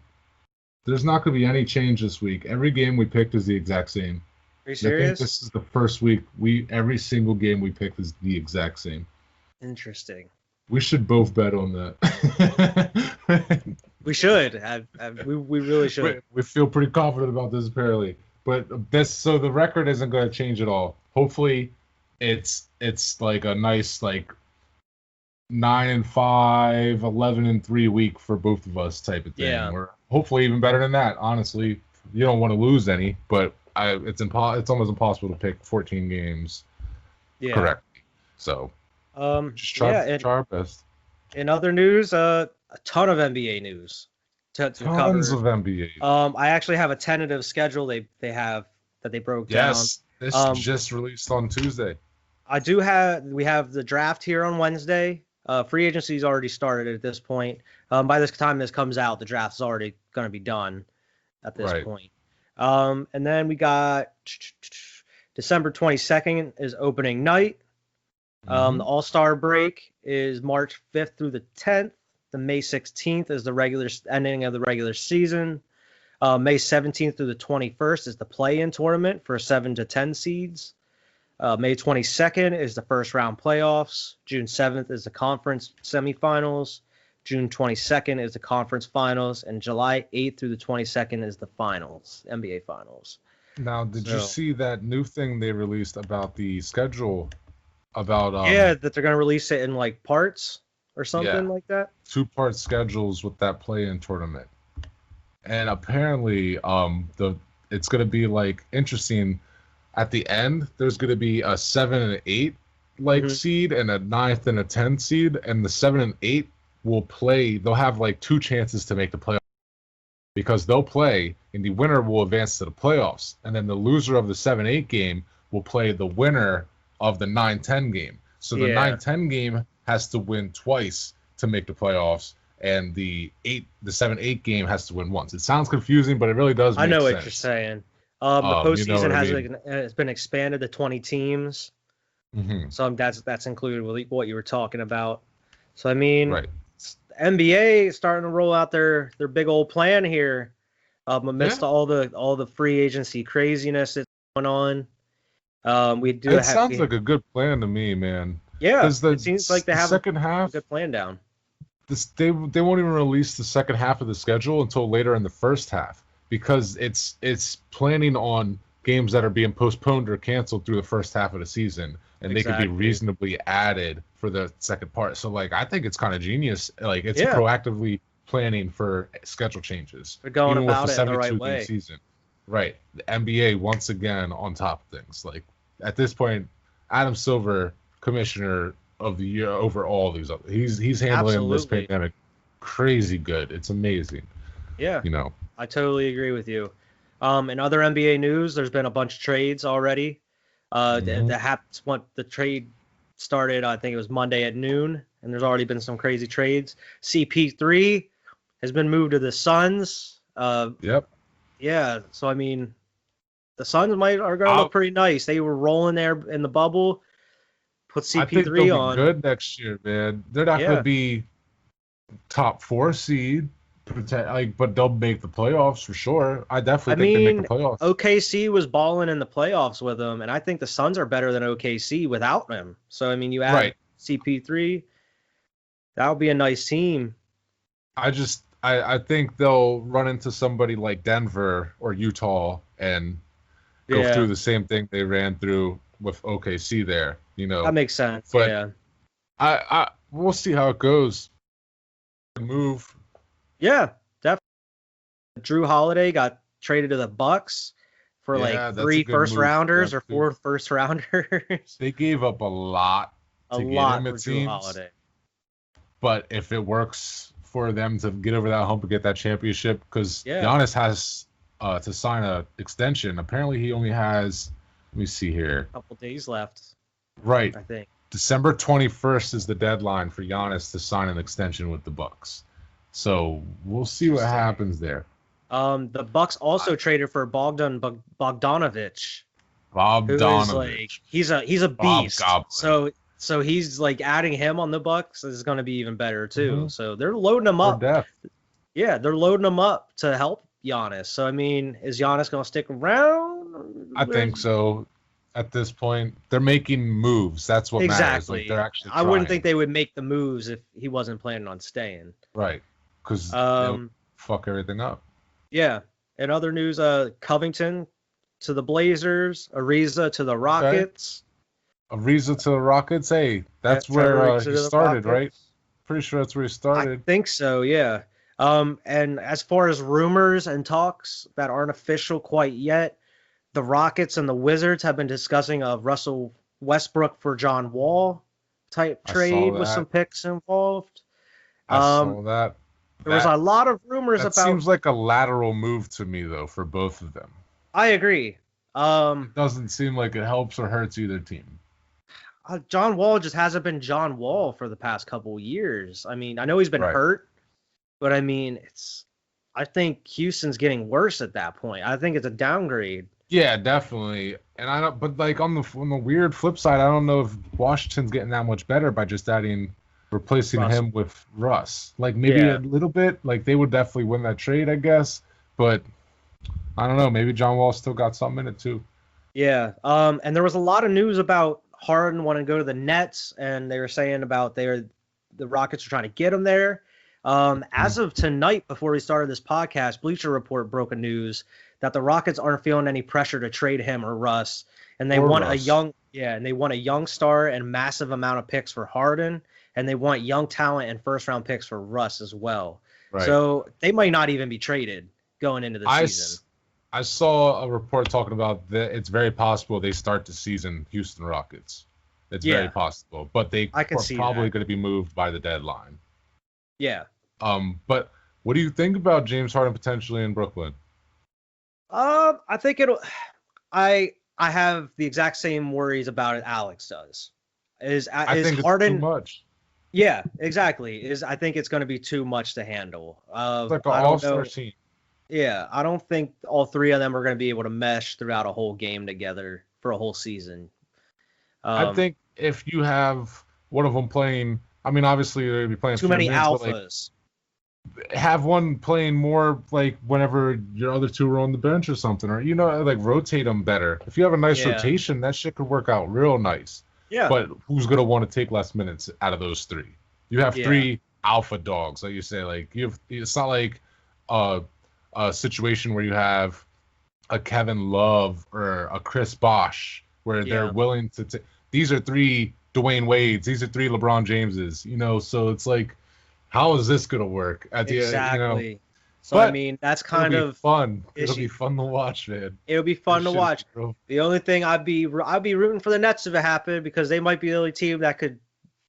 There's not going to be any change this week. Every game we picked is the exact same. Are you serious? I think this is the first week every single game we picked is the exact same. Interesting. We should both bet on that. We should. We really should. We feel pretty confident about this apparently. But so the record isn't going to change at all. Hopefully it's like a nice 9-5, 11-3 week for both of us type of thing. Yeah. Or hopefully even better than that. Honestly, you don't want to lose any, but it's almost impossible to pick 14 games correctly. So just try our best. In other news, a ton of NBA news to Tons cover. of NBA. I actually have a tentative schedule they have that they broke down. Yes, this just released on Tuesday. We have the draft here on Wednesday. Free agency's already started at this point. By this time this comes out, the draft's already going to be done at this point. And then we got December 22nd is opening night. The All-Star break is March 5th through the 10th. The May 16th is the regular ending of the regular season. May 17th through the 21st is the play-in tournament for 7 to 10 seeds. May 22nd is the first round playoffs. June 7th is the conference semifinals. June 22nd is the conference finals. And July 8th through the 22nd is the finals, NBA finals. Now, did you see that new thing they released about the schedule? About that they're going to release it in like parts or something like that? 2-part schedules with that play-in tournament. And apparently it's going to be like interesting. At the end, there's going to be a 7 and 8 seed and a 9th and a 10th seed, and the 7 and 8 will play. They'll have like 2 chances to make the playoffs because they'll play, and the winner will advance to the playoffs, and then the loser of the 7-8 game will play the winner of the 9-10 game. So the 9-10 game has to win twice to make the playoffs, and the 7-8 game has to win once. It sounds confusing, but it really does make sense. I know what you're saying. The postseason has been expanded to 20 teams. Mm-hmm. So that's included with what you were talking about. So I mean, NBA is starting to roll out their big old plan here, amidst all the free agency craziness that's going on. It sounds like a good plan to me, man. Yeah, it seems like they have second half a good plan down. They won't even release the second half of the schedule until later in the first half. Because it's planning on games that are being postponed or canceled through the first half of the season, and they could be reasonably added for the second part. So, I think it's kind of genius. It's proactively planning for schedule changes. They're going about it the right way. Season. Right. The NBA, once again, on top of things. at this point, Adam Silver, commissioner of the year over all these other. He's handling this pandemic crazy good. It's amazing. Yeah. I totally agree with you. In other NBA news, there's been a bunch of trades already. The trade started, I think it was Monday at noon, and there's already been some crazy trades. CP3 has been moved to the Suns. Yep. Yeah, so I mean, the Suns are going to look pretty nice. They were rolling there in the bubble. Put CP3 I think they'll be good next year, man. They're not going to be top 4 seed, but they'll make the playoffs for sure. I definitely think they make the playoffs. OKC was balling in the playoffs with them, and I think the Suns are better than OKC without them. So I mean, you add CP3, that would be a nice team. I think they'll run into somebody like Denver or Utah and go through the same thing they ran through with OKC there. That makes sense. But we'll see how it goes. Move. Yeah, definitely. Drew Holiday got traded to the Bucks for 3 first-rounders or 4 first-rounders. They gave up a lot to get him, it seems. Drew Holiday. But if it works for them to get over that hump and get that championship, because Giannis has to sign an extension. Apparently, he only has, let me see here, a couple days left. Right. I think December 21st is the deadline for Giannis to sign an extension with the Bucks. So we'll see what happens there. The Bucks also traded for Bogdanovic. He's a beast. So he's adding him on the Bucks is going to be even better too. Mm-hmm. So they're loading him up. Yeah, they're loading him up to help Giannis. So I mean, is Giannis going to stick around? I think so. At this point, they're making moves. That's what matters. They're actually trying. I wouldn't think they would make the moves if he wasn't planning on staying. Right. Because they'll fuck everything up. Yeah. In other news, Covington to the Blazers, Ariza to the Rockets. Okay. Ariza to the Rockets. Hey, that's where he started, right? Pretty sure that's where he started. I think so, yeah. And as far as rumors and talks that aren't official quite yet, the Rockets and the Wizards have been discussing a Russell Westbrook for John Wall type trade with some picks involved. I saw that. There was a lot of rumors about. That seems like a lateral move to me, though, for both of them. I agree. It doesn't seem like it helps or hurts either team. John Wall just hasn't been John Wall for the past couple years. I mean, I know he's been hurt, but I mean, I think Houston's getting worse at that point. I think it's a downgrade. Yeah, definitely. And I don't, but on the weird flip side, I don't know if Washington's getting that much better by just replacing him with Russ. Maybe a little bit. They would definitely win that trade, I guess. But I don't know. Maybe John Wall still got something in it too. Yeah. And there was a lot of news about Harden wanting to go to the Nets, and they were saying about the Rockets are trying to get him there. As of tonight, before we started this podcast, Bleacher Report broke a news that the Rockets aren't feeling any pressure to trade him or Russ, and they want a young star and massive amount of picks for Harden, and they want young talent and first-round picks for Russ as well. Right. So they might not even be traded going into the season. I saw a report talking about that it's very possible they start the season Houston Rockets. It's very possible, but they are probably going to be moved by the deadline. Yeah. But what do you think about James Harden potentially in Brooklyn? I think I have the exact same worries about it Alex does. I think Harden it's too much. Yeah, exactly. I think it's going to be too much to handle. It's like an all-star team. Yeah, I don't think all three of them are going to be able to mesh throughout a whole game together for a whole season. I think if you have one of them playing, I mean, obviously they're going to be playing too many alphas. Have one playing more whenever your other two are on the bench or something, or rotate them better. If you have a nice rotation, that shit could work out real nice. Yeah. But who's gonna want to take less minutes out of those three? You have three alpha dogs, like you say. It's not like a situation where you have a Kevin Love or a Chris Bosh where they're willing to take. These are 3 Dwayne Wades. These are 3 LeBron Jameses. So it's like, how is this gonna work? Exactly. So I mean, that's kind of fun. It'll be fun to watch, man. It'll be fun to watch. The only thing I'd be rooting for the Nets if it happened, because they might be the only team that could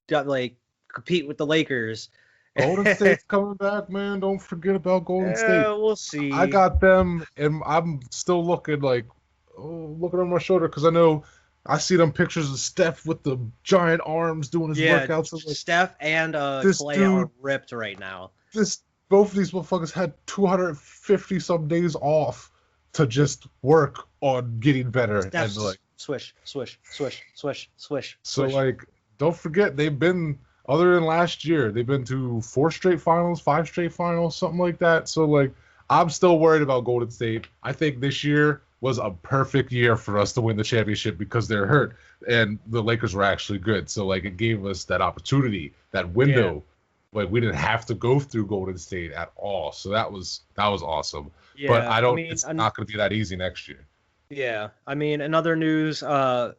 like compete with the Lakers. Golden State's coming back, man. Don't forget about Golden State. We'll see. I got them, and I'm still looking on my shoulder because I know I see them pictures of Steph with the giant arms doing his workouts. Like, Steph and Clay are ripped right now. Both of these motherfuckers had 250 some days off to just work on getting better. Steph's and like swish. So like, don't forget they've been, other than last year, they've been to 4 straight finals, 5 straight finals, something like that. So like, I'm still worried about Golden State. I think this year was a perfect year for us to win the championship because they're hurt and the Lakers were actually good. So like, it gave us that opportunity, that window. Yeah. Like, we didn't have to go through Golden State at all. So that was awesome. Yeah, but it's not going to be that easy next year. Yeah. I mean, in other news, DeMar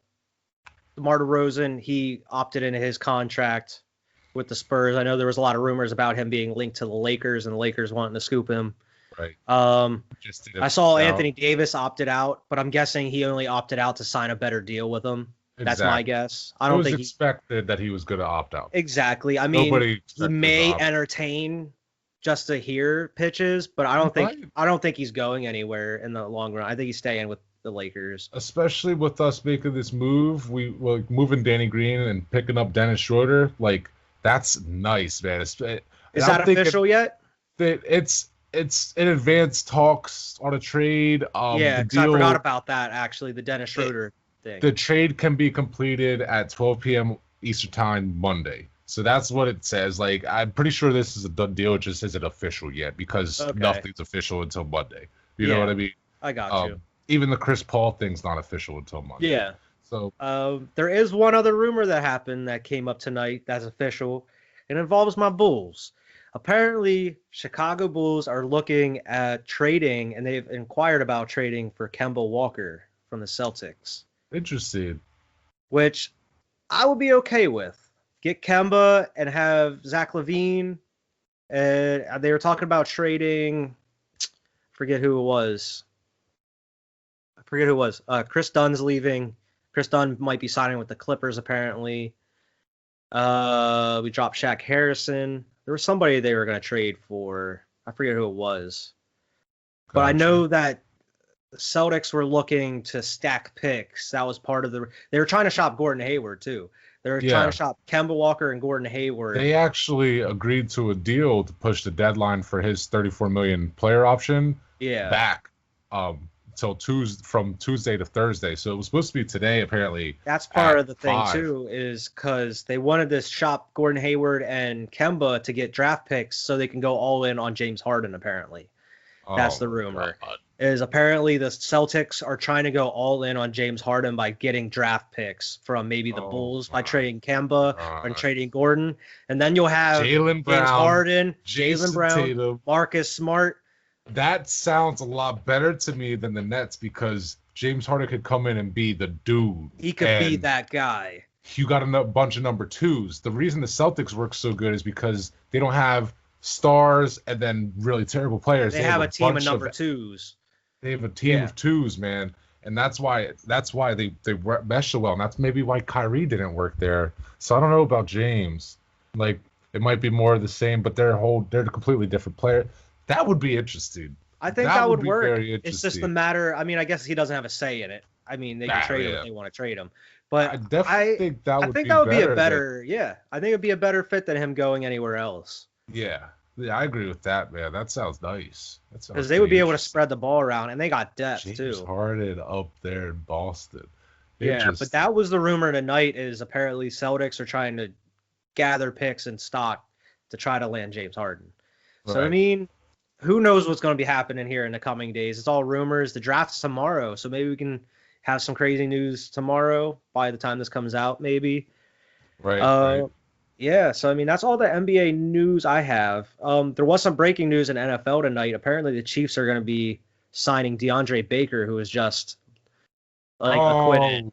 DeRozan, he opted into his contract with the Spurs. I know there was a lot of rumors about him being linked to the Lakers and the Lakers wanting to scoop him. Right. I saw Anthony Davis opted out, but I'm guessing he only opted out to sign a better deal with him. That's my guess. I don't think it was expected that he was going to opt out. Exactly. I mean, he may entertain just to hear pitches, but I don't think he's going anywhere in the long run. I think he's staying with the Lakers. Especially with us making this move, moving Danny Green and picking up Dennis Schroeder, like, that's nice, man. Is that official yet? It's in advanced talks on a trade. Yeah, because I forgot about that, actually, the Dennis Schroeder thing. The trade can be completed at 12 p.m. Eastern Time Monday. So that's what it says. Like, I'm pretty sure this is a done deal. It just isn't official yet because nothing's official until Monday. You know what I mean? I got you. Even the Chris Paul thing's not official until Monday. Yeah. So there is one other rumor that happened that came up tonight that's official. It involves my Bulls. Apparently, Chicago Bulls are looking at trading, and they've inquired about trading for Kemba Walker from the Celtics. Interesting. Which I would be okay with. Get Kemba and have Zach LaVine. And they were talking about trading. I forget who it was. Chris Dunn's leaving. Chris Dunn might be signing with the Clippers, apparently. We dropped Shaq Harrison. There was somebody they were going to trade for. I forget who it was. But I know that the Celtics were looking to stack picks. That was part of they were trying to shop Gordon Hayward, too. They were trying to shop Kemba Walker and Gordon Hayward. They actually agreed to a deal to push the deadline for his $34 million player option back from Tuesday to Thursday. So it was supposed to be today, apparently. That's part of the thing, too, is because they wanted to shop Gordon Hayward and Kemba to get draft picks so they can go all in on James Harden, apparently. That's the rumor. God. Is apparently the Celtics are trying to go all in on James Harden by getting draft picks from maybe the Bulls by trading Kemba and trading Gordon. And then you'll have Jaylen Brown, James Harden, Jaylen Brown, Tatum, Marcus Smart. That sounds a lot better to me than the Nets because James Harden could come in and be the dude. He could be that guy. You got a bunch of number twos. The reason the Celtics work so good is because they don't have stars and then really terrible players. They have a team of number twos. They have a team of twos, man. And that's why they mesh so well. And that's maybe why Kyrie didn't work there. So I don't know about James. Like, it might be more of the same, but they're a completely different player. That would be interesting. I think that would work. It's just a matter. I mean, I guess he doesn't have a say in it. I mean, they can trade him if they want to trade him. But I definitely think that would be a better. Yeah, I think it'd be a better fit than him going anywhere else. Yeah, I agree with that, man. That sounds nice. Because they would be able to spread the ball around, and they got depth James too. Harden up there in Boston. Yeah, but that was the rumor tonight. Is apparently Celtics are trying to gather picks and stock to try to land James Harden. Right. So I mean, who knows what's going to be happening here in the coming days? It's all rumors. The draft's tomorrow, so maybe we can have some crazy news tomorrow by the time this comes out, maybe. Right. Yeah, so I mean that's all the NBA news I have. There was some breaking news in NFL tonight. Apparently the Chiefs are going to be signing DeAndre Baker, who was just acquitted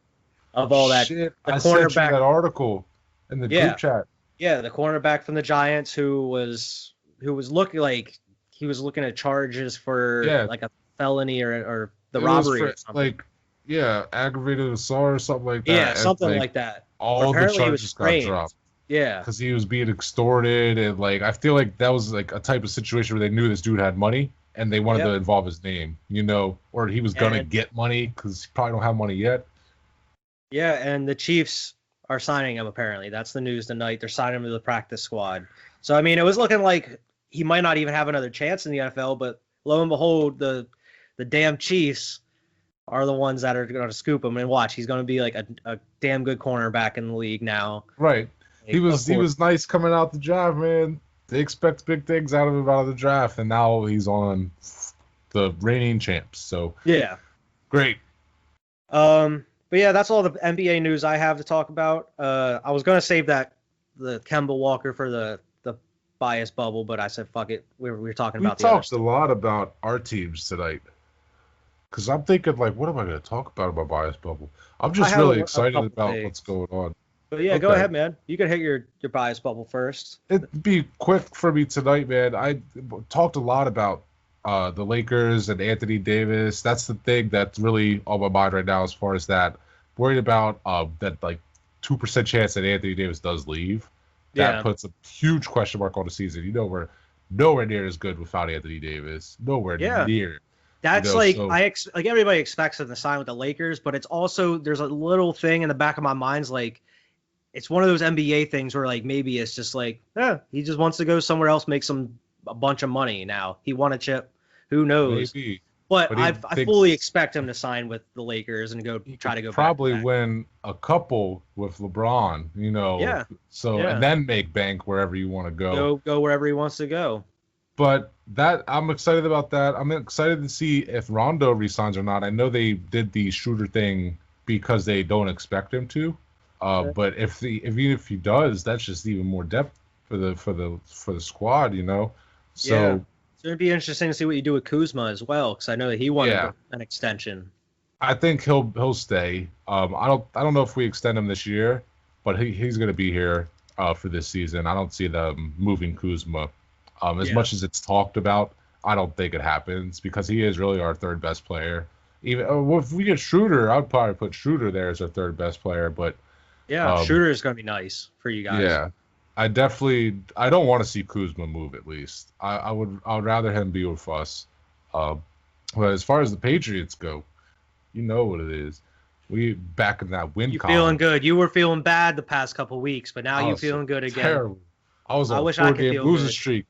of all that. Shit. I sent you that article in the group chat. Yeah, the cornerback from the Giants who was looking like he was looking at charges for like a felony or the it robbery for, or something. Aggravated assault or something like that. Yeah, something like that. All the charges got dropped. Yeah, because he was being extorted, and I feel like that was like a type of situation where they knew this dude had money and they wanted to involve his name, or he was gonna get money because he probably don't have money yet. Yeah, and the Chiefs are signing him apparently. That's the news tonight. They're signing him to the practice squad. So I mean, it was looking like he might not even have another chance in the NFL, but lo and behold, the damn Chiefs are the ones that are going to scoop him. And watch, he's going to be like a damn good cornerback in the league now. Right. He was nice coming out the draft, man. They expect big things out of him out of the draft, and now he's on the reigning champs. So yeah, great. But yeah, that's all the NBA news I have to talk about. I was gonna save the Kemba Walker for the bias bubble, but I said fuck it. We were talking about. We talked a lot about our teams tonight. Because I'm thinking, what am I going to talk about in my bias bubble? I'm just really excited about what's going on. But yeah, Go ahead, man. You can hit your bias bubble first. It'd be quick for me tonight, man. I talked a lot about the Lakers and Anthony Davis. That's the thing that's really on my mind right now as far as that. Worried about that 2% chance that Anthony Davis does leave. That puts a huge question mark on the season. We're nowhere near as good without Anthony Davis. Nowhere near. That's everybody expects him to sign with the Lakers, but it's also there's a little thing in the back of my mind's it's one of those NBA things where maybe it's just he just wants to go somewhere else, make a bunch of money now. He won a chip, who knows? Maybe. But I fully expect him to sign with the Lakers and try to go probably back. Win a couple with LeBron, Yeah. So and then make bank wherever you want to go. Go wherever he wants to go. But I'm excited about that. I'm excited to see if Rondo resigns or not. I know they did the Schroeder thing because they don't expect him to. But even if he does, that's just even more depth for the squad, So yeah. It's going to be interesting to see what you do with Kuzma as well, because I know that he wanted an extension. I think he'll stay. I don't know if we extend him this year, but he's going to be here for this season. I don't see them moving Kuzma. As much as it's talked about, I don't think it happens because he is really our third best player. Even if we get Schroeder, I'd probably put Schroeder there as our third best player. But Schroeder is going to be nice for you guys. Yeah, I don't want to see Kuzma move. At least I would rather him be with us. But as far as the Patriots go, you know what it is. We back in that win column. Feeling good. You were feeling bad the past couple weeks, but now you're feeling good again. Terrible. I was on a 4-game losing streak.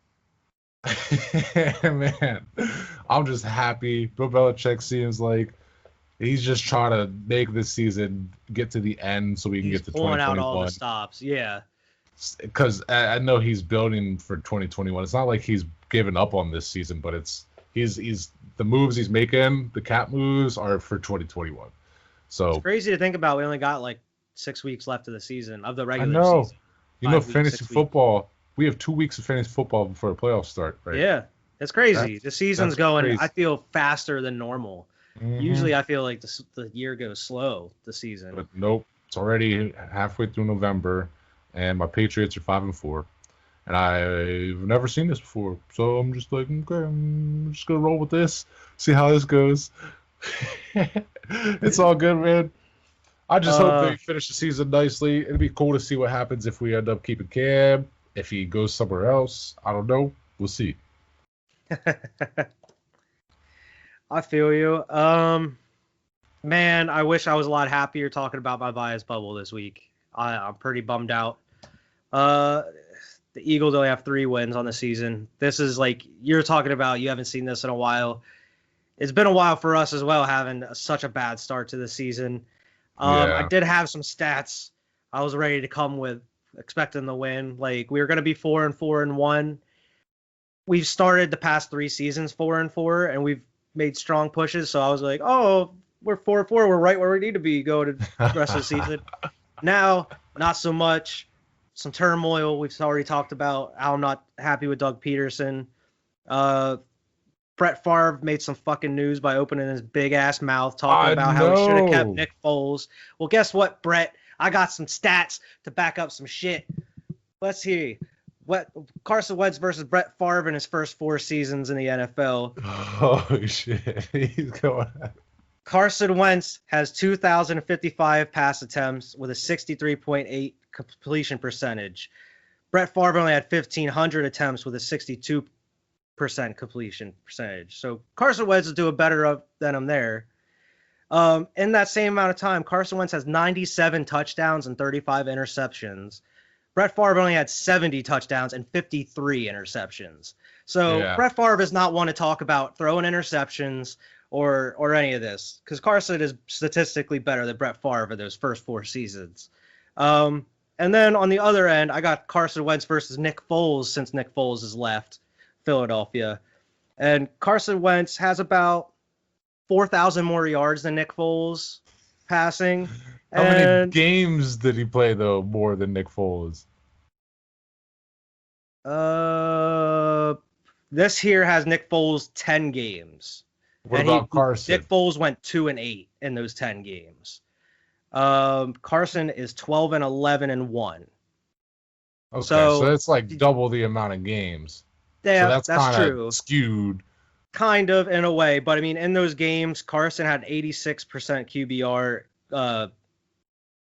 Man, I'm just happy. Bill Belichick seems like he's just trying to make this season get to the end so we can get to 2021. Pulling out all the stops, yeah. Because I know he's building for 2021. It's not like he's given up on this season, but he's the moves he's making, the cap moves are for 2021. So it's crazy to think about. We only got 6 weeks left of the season of the regular season. Fantasy football. We have 2 weeks of fantasy football before the playoffs start, right? Yeah, it's crazy. The season's going, crazy. I feel, faster than normal. Mm-hmm. Usually I feel like the year goes slow, the season. But nope, it's already halfway through November, and my Patriots are 5-4. And I've never seen this before. So I'm just okay, I'm just going to roll with this, see how this goes. It's all good, man. I just hope they finish the season nicely. It'd be cool to see what happens if we end up keeping Cam. If he goes somewhere else, I don't know. We'll see. I feel you. Man, I wish I was a lot happier talking about my bias bubble this week. I'm pretty bummed out. The Eagles only have 3 wins on the season. This is you're talking about, you haven't seen this in a while. It's been a while for us as well, having such a bad start to the season. I did have some stats I was ready to come with, expecting the win. We were going to be 4-4-1. We've started the past 3 seasons 4-4, and we've made strong pushes. So I was like, oh, we're 4-4. We're right where we need to be going to the rest of the season. Now, not so much. Some turmoil. We've already talked about how I'm not happy with Doug Peterson. Brett Favre made some fucking news by opening his big ass mouth talking about how he should have kept Nick Foles. Well, guess what, Brett? I got some stats to back up some shit. Let's hear. Carson Wentz versus Brett Favre in his first 4 seasons in the NFL. Oh shit, he's going. Carson Wentz has 2,055 pass attempts with a 63.8 completion percentage. Brett Favre only had 1,500 attempts with a 62% completion percentage. So Carson Wentz is doing better than him there. In that same amount of time, Carson Wentz has 97 touchdowns and 35 interceptions. Brett Favre only had 70 touchdowns and 53 interceptions. So Brett Favre does not want to talk about throwing interceptions or any of this, because Carson is statistically better than Brett Favre in those first 4 seasons. And then on the other end, I got Carson Wentz versus Nick Foles, since Nick Foles has left Philadelphia. And Carson Wentz has about 4,000 more yards than Nick Foles passing. How many games did he play, though, more than Nick Foles? This here has Nick Foles 10 games. What about Carson? Nick Foles went 2-8 in those 10 games. Carson is 12-11-1. Okay, so that's like double the amount of games. Yeah, so that's true. Skewed. Kind of, in a way, but I mean, in those games, Carson had 86% QBR.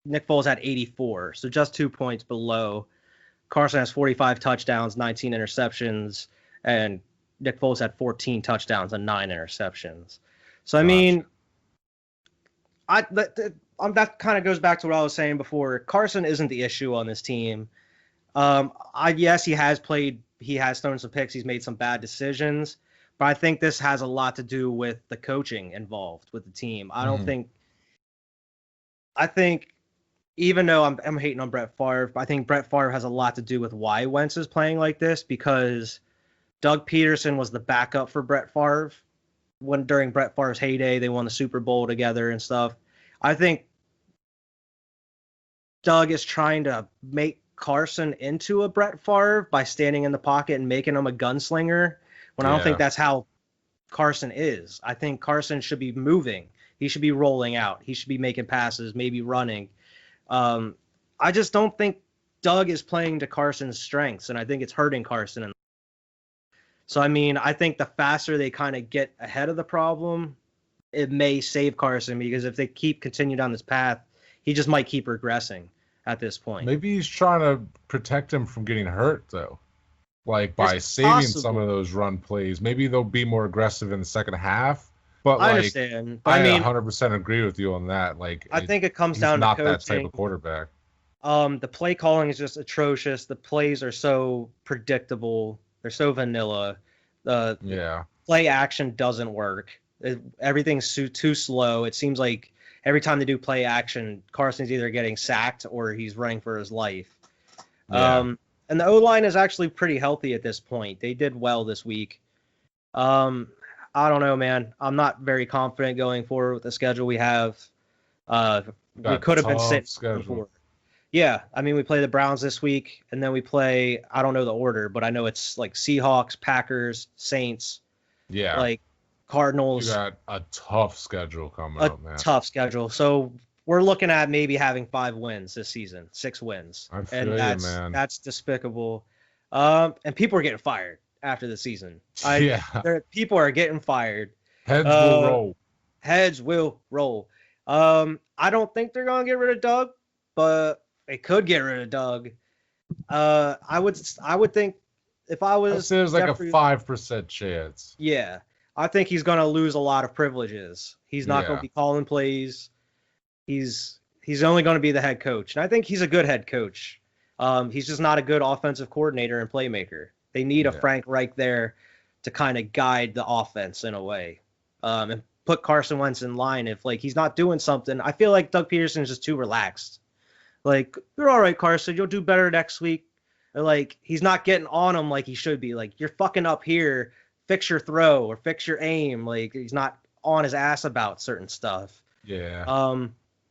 Nick Foles had 84, so just 2 points below. Carson has 45 touchdowns, 19 interceptions, and Nick Foles had 14 touchdowns and 9 interceptions. So I mean, that kind of goes back to what I was saying before. Carson isn't the issue on this team. Yes, he has thrown some picks, he's made some bad decisions, but I think this has a lot to do with the coaching involved with the team. I think even though I'm hating on Brett Favre, I think Brett Favre has a lot to do with why Wentz is playing like this, because Doug Peterson was the backup for Brett Favre during Brett Favre's heyday. They won the Super Bowl together and stuff. I think Doug is trying to make Carson into a Brett Favre by standing in the pocket and making him a gunslinger, when I don't think that's how Carson is. I think Carson should be moving. He should be rolling out. He should be making passes, maybe running. I just don't think Doug is playing to Carson's strengths, and I think it's hurting Carson. So, I mean, I think the faster they kind of get ahead of the problem, it may save Carson, because if they continue down this path, he just might keep regressing at this point. Maybe he's trying to protect him from getting hurt, though. Like, by saving some of those run plays. Maybe they'll be more aggressive in the second half. But I understand. But I 100% agree with you on that. Like, I think it comes down to coaching. Not that type of quarterback. The play calling is just atrocious. The plays are so predictable. They're so vanilla. Play action doesn't work. Everything's too slow. It seems like every time they do play action, Carson's either getting sacked or he's running for his life. Yeah. And the O-line is actually pretty healthy at this point. They did well this week. I don't know, man. I'm not very confident going forward with the schedule we have. We could have been sitting before. Yeah, I mean, we play the Browns this week, and then we play, I don't know the order, but I know it's like Seahawks, Packers, Saints. Yeah. Like Cardinals. You got a tough schedule coming up, man. Tough schedule. So we're looking at maybe having 5 wins this season, 6 wins. I feel you, man. That's despicable. And people are getting fired after the season. People are getting fired. Heads will roll. Heads will roll. I don't think they're going to get rid of Doug, but they could get rid of Doug. I would think if I was there's like a 5% chance. Yeah. I think he's going to lose a lot of privileges. He's not going to be calling plays. He's only going to be the head coach. And I think he's a good head coach. He's just not a good offensive coordinator and playmaker. They need a Frank Reich there to kind of guide the offense in a way, and put Carson Wentz in line. If like he's not doing something, I feel like Doug Peterson is just too relaxed. Like, you're all right, Carson. You'll do better next week. And, like, he's not getting on him like he should be. Like, you're fucking up here. Fix your throw or fix your aim. Like, he's not on his ass about certain stuff. Yeah.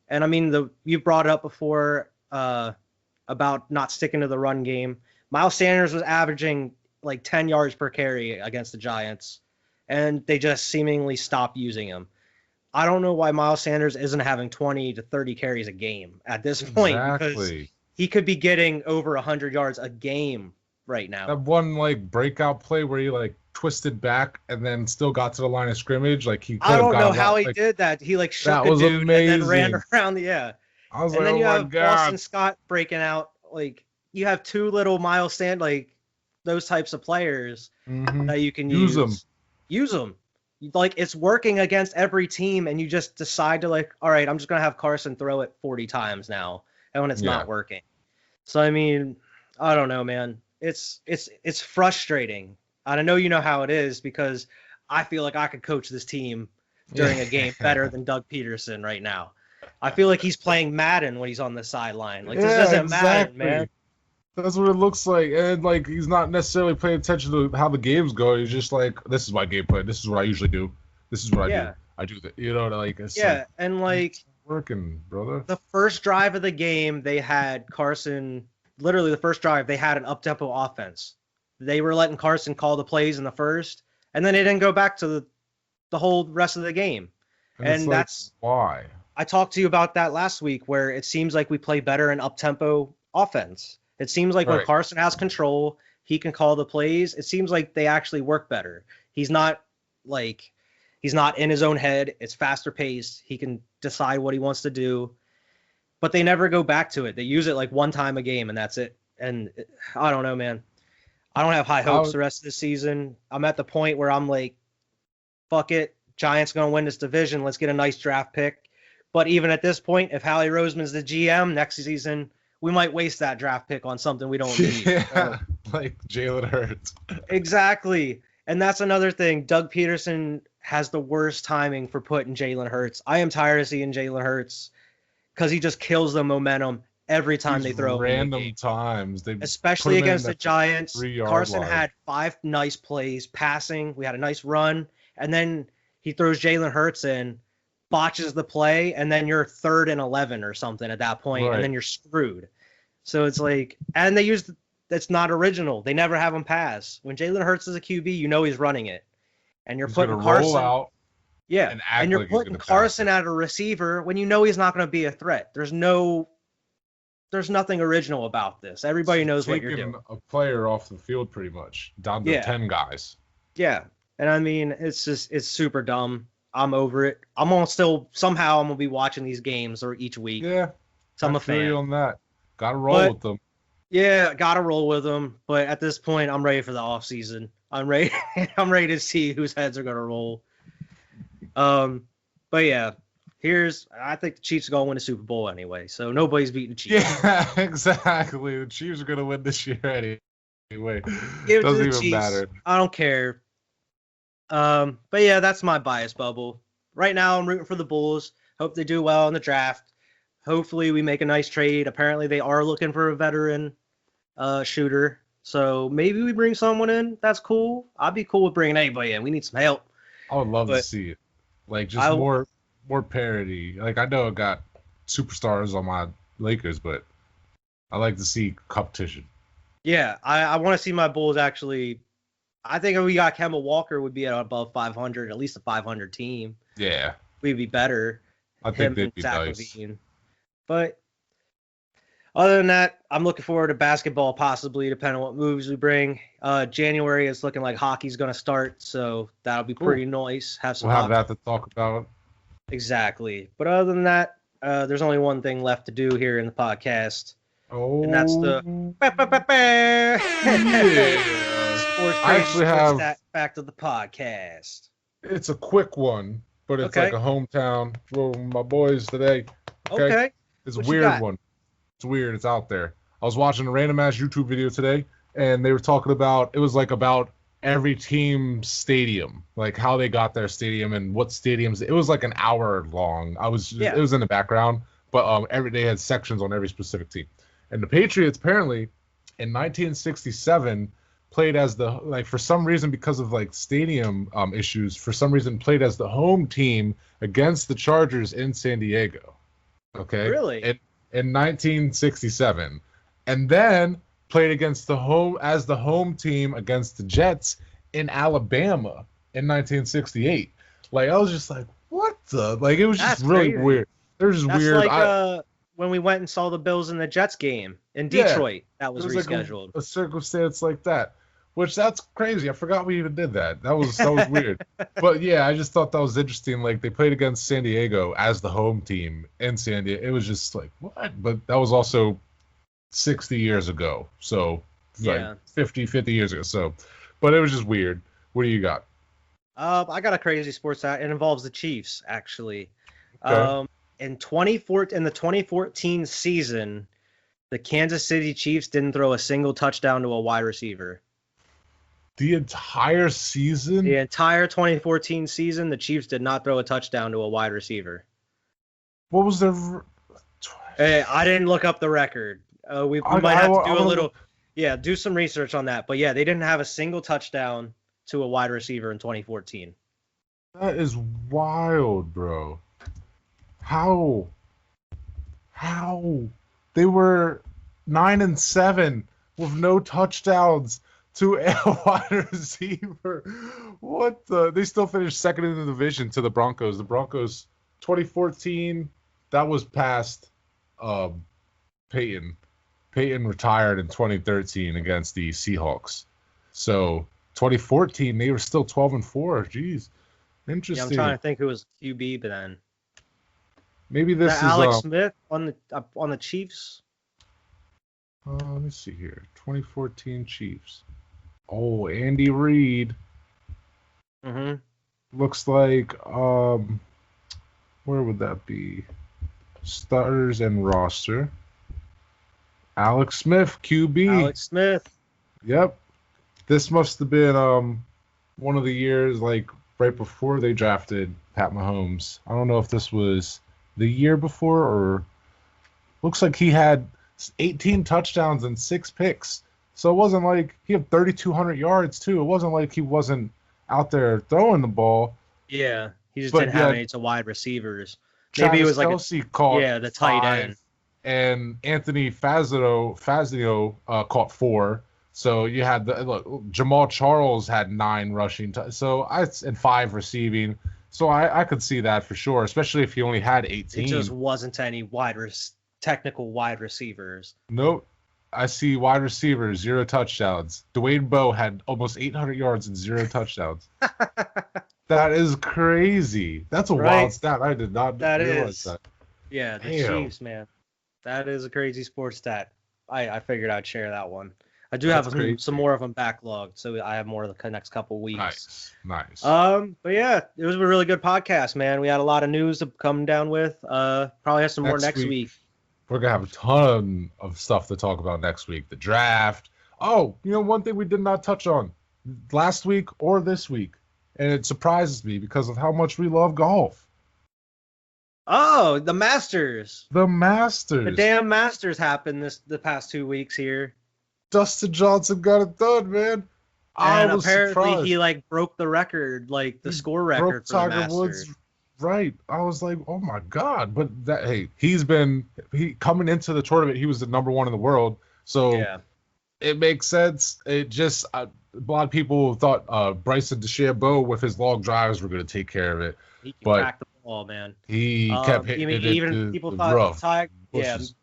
And I mean, you brought it up before about not sticking to the run game. Miles Sanders was averaging like 10 yards per carry against the Giants, and they just seemingly stopped using him. I don't know why Miles Sanders isn't having 20 to 30 carries a game at this point, because he could be getting over 100 yards a game right now. That one like breakout play where he like twisted back and then still got to the line of scrimmage. Like he. I don't know how he did that. He like shook a dude amazing. And then ran around. Yeah. I was and like, then oh you my have God. Boston Scott breaking out. Like you have two little Miles Sanders, like those types of players that you can use. Use them. Like it's working against every team, and you just decide to like, all right, I'm just gonna have Carson throw it 40 times now, and when it's not working. So I mean, I don't know, man. It's frustrating. I know you know how it is because I feel like I could coach this team during a game better than Doug Peterson right now. I feel like he's playing Madden when he's on the sideline. Like this isn't Madden, man. That's what it looks like, and like he's not necessarily paying attention to how the games go. He's just like, "This is my game plan. This is what I usually do. This is what I do. I do that." You know, like it's and like it's working, brother. The first drive of the game, they had Carson. Literally, the first drive, they had an up-tempo offense. They were letting Carson call the plays in the first, and then they didn't go back to the whole rest of the game. And that's why I talked to you about that last week, where it seems like we play better in up-tempo offense. It seems like when Carson has control, he can call the plays. It seems like they actually work better. He's not in his own head. It's faster paced. He can decide what he wants to do, but they never go back to it. They use it like one time a game and that's it. And I don't know, man. I don't have high hopes the rest of the season. I'm at the point where I'm like, fuck it. Giants going to win this division. Let's get a nice draft pick. But even at this point, if Howie Roseman's the GM next season, we might waste that draft pick on something we don't need. Like Jalen Hurts. Exactly. And that's another thing. Doug Peterson has the worst timing for putting Jalen Hurts. I am tired of seeing Jalen Hurts because he just kills the momentum every time they throw random times. Especially against the Giants. Carson had 5 nice plays passing. We had a nice run. And then he throws Jalen Hurts in, botches the play, and then you're 3rd and 11 or something at that point, and then you're screwed. So it's like, and that's not original. They never have him pass. When Jalen Hurts is a QB, you know he's running it, and you're putting Carson out. Yeah, and you're putting Carson at a receiver when you know he's not going to be a threat. There's nothing original about this. Everybody knows what you're doing. A player off the field pretty much down to 10 guys. Yeah, and I mean it's super dumb. I'm over it. I'm gonna be watching these games or each week. Yeah, so I'm a fan. On that. Gotta roll with them. Yeah, gotta roll with them. But at this point, I'm ready for the off season. I'm ready. I'm ready to see whose heads are gonna roll. But yeah, I think the Chiefs are gonna win the Super Bowl anyway. So nobody's beating the Chiefs. Yeah, exactly. The Chiefs are gonna win this year anyway. Give it to the Chiefs. Matter. I don't care. But yeah, that's my bias bubble. Right now, I'm rooting for the Bulls. Hope they do well in the draft. Hopefully, we make a nice trade. Apparently, they are looking for a veteran shooter. So maybe we bring someone in. That's cool. I'd be cool with bringing anybody in. We need some help. I would love to see it. Like, just more parity. Like, I know I got superstars on my Lakers, but I like to see competition. Yeah, I want to see my Bulls actually. I think if we got Kemba Walker, would be at above 500, at least a 500 team. Yeah. We'd be better. I think they'd be nice. But other than that, I'm looking forward to basketball possibly, depending on what moves we bring. January is looking like hockey's going to start, so that'll be pretty nice. We'll have that to talk about. Exactly. But other than that, there's only one thing left to do here in the podcast. Oh. And that's the... I actually have back to the podcast. It's a quick one, but it's like a hometown for my boys today. Okay. It's a weird one. It's weird. It's out there. I was watching a random ass YouTube video today, and they were talking about every team's stadium, like how they got their stadium and what stadiums. It was like an hour long. It was in the background, but every day had sections on every specific team. And the Patriots apparently in 1967 played as for some reason, because of like stadium issues, for some reason played as the home team against the Chargers in San Diego. Okay. Really? In 1967. And then played against the home team against the Jets in Alabama in 1968. Like, I was just like, what the? Like, it was just really weird. They're just weird. when we went and saw the Bills and the Jets game in Detroit. That was rescheduled. Like a circumstance like that, which that's crazy. I forgot we even did that. That was weird. But yeah, I just thought that was interesting. Like they played against San Diego as the home team in San Diego. It was just like what? But that was also 60 years ago. So like 50 years ago. So, but it was just weird. What do you got? I got a crazy sports stat. It involves the Chiefs, actually. Okay. In the 2014 season, the Kansas City Chiefs didn't throw a single touchdown to a wide receiver. The entire season? The entire 2014 season, the Chiefs did not throw a touchdown to a wide receiver. What was their... Hey, I didn't look up the record. We might have to do a little... Yeah, do some research on that. But yeah, they didn't have a single touchdown to a wide receiver in 2014. That is wild, bro. How? They were 9-7 with no touchdowns to a wide receiver. What the? They still finished second in the division to the Broncos. The Broncos, 2014, that was past Peyton. Peyton retired in 2013 against the Seahawks. So 2014, they were still 12-4. Jeez, interesting. Yeah, I'm trying to think who was QB then. Maybe this is Alex Smith on the Chiefs. Let me see here. 2014 Chiefs. Oh, Andy Reid. Looks like where would that be? Starters and roster. Alex Smith, QB. Alex Smith. Yep. This must have been one of the years like right before they drafted Pat Mahomes. I don't know if this was the year before or looks like he had 18 touchdowns and 6 picks. So it wasn't like he had 3,200 yards too. It wasn't like he wasn't out there throwing the ball. Yeah, he just didn't have any to wide receivers. Maybe Travis it was like Kelce caught the tight end. And Anthony Fazio caught 4. So you had Jamal Charles had 9 rushing, and 5 receiving. So I could see that for sure, especially if he only had 18. It just wasn't any technical wide receivers. Nope. I see wide receivers, 0 touchdowns. Dwayne Bowe had almost 800 yards and 0 touchdowns. That is crazy. That's a wild stat. I did not realize that. Yeah, the Chiefs, man. That is a crazy sports stat. I figured I'd share that one. I do have some more of them backlogged, so I have more of the next couple weeks. Nice. But yeah, it was a really good podcast, man. We had a lot of news to come down with. Probably have some more next week. We're gonna have a ton of stuff to talk about next week. The draft. Oh, one thing we did not touch on last week or this week, and it surprises me because of how much we love golf. Oh, the Masters. The damn Masters happened the past 2 weeks here. Dustin Johnson got it done, man. And apparently he broke the record, the score record for the Masters. Woods, right. I was like, oh my God. But he coming into the tournament, he was the number 1 in the world. So it makes sense. It just a lot of people thought Bryson DeChambeau with his long drives were going to take care of it. He can crack the ball, man. He kept hitting it. Even people thought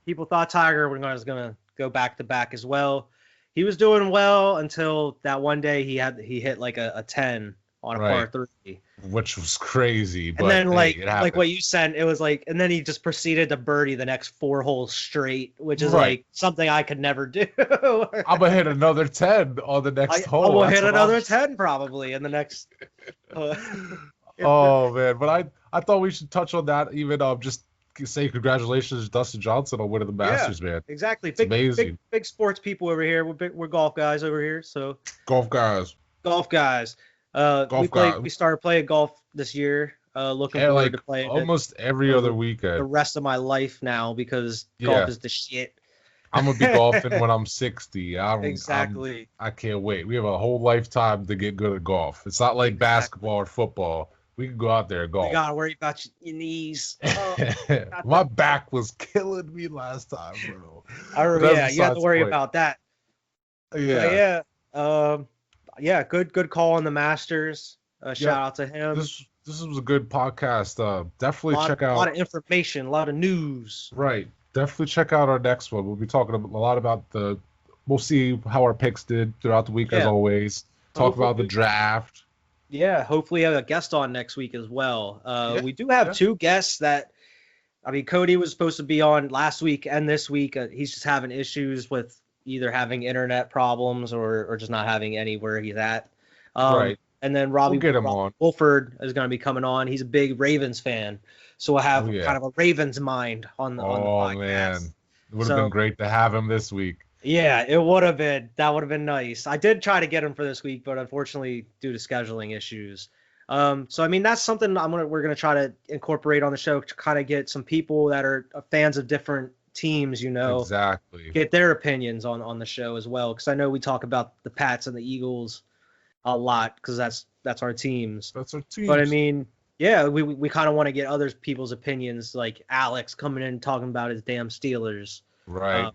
people thought Tiger was going to go back to back as well. He was doing well until that one day he hit like a 10 on a par 3, which was crazy. But and then like what you sent, it was like, and then he just proceeded to birdie the next 4 holes straight, which is like something I could never do. I'm gonna hit another 10 on the next hole. I'm gonna hit another 10 probably in the next. Oh man, but I thought we should touch on that. Even just say congratulations to Dustin Johnson on winning the Masters, man. Exactly. Big sports people over here. We're golf guys over here. So golf guys. We started playing golf this year. Looking forward to playing almost every other weekend. The rest of my life now because golf is the shit. I'm gonna be golfing when I'm 60. Exactly. I can't wait. We have a whole lifetime to get good at golf. It's not like basketball or football. We can go out there and golf. You gotta worry about your knees. My back was killing me last time, bro. You have to worry about that. Yeah. Good call on the Masters. Shout out to him. This was a good podcast. Definitely check out. A lot of information, a lot of news. Right. definitely check out our next one. We'll be talking a lot about we'll see how our picks did throughout the week as always. Talk about the draft. Yeah, hopefully have a guest on next week as well. We do have two guests that, I mean, Cody was supposed to be on last week and this week. He's just having issues with either having internet problems or just not having anywhere he's at. Right. And then Robbie Wolford is going to be coming on. He's a big Ravens fan. So we'll have kind of a Ravens mind on the podcast. Oh, man. It would have been great to have him this week. Yeah, it would have been. That would have been nice. I did try to get him for this week, but unfortunately, due to scheduling issues. So I mean, that's something we're gonna try to incorporate on the show to kind of get some people that are fans of different teams, exactly, get their opinions on the show as well. Because I know we talk about the Pats and the Eagles a lot because that's our teams. That's our teams. But I mean, yeah, we kind of want to get other people's opinions, like Alex coming in and talking about his damn Steelers. Right.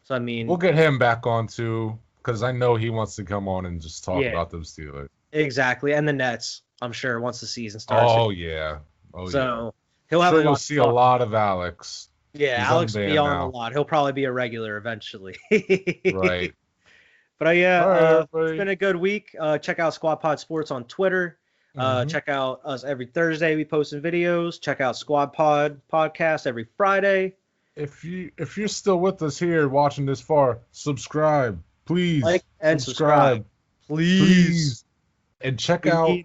So I mean, we'll get him back on too, because I know he wants to come on and just talk about those Steelers. Exactly, and the Nets. I'm sure once the season starts. Oh yeah. So he'll have. You'll see a lot of Alex. Yeah, Alex will be on a lot. He'll probably be a regular eventually. Right. But it's been a good week. Check out Squad Pod Sports on Twitter. Check out us every Thursday. We posting videos. Check out Squad Pod Podcast every Friday. If you're still with us here watching this far, subscribe, please. Like and subscribe. Please. And check out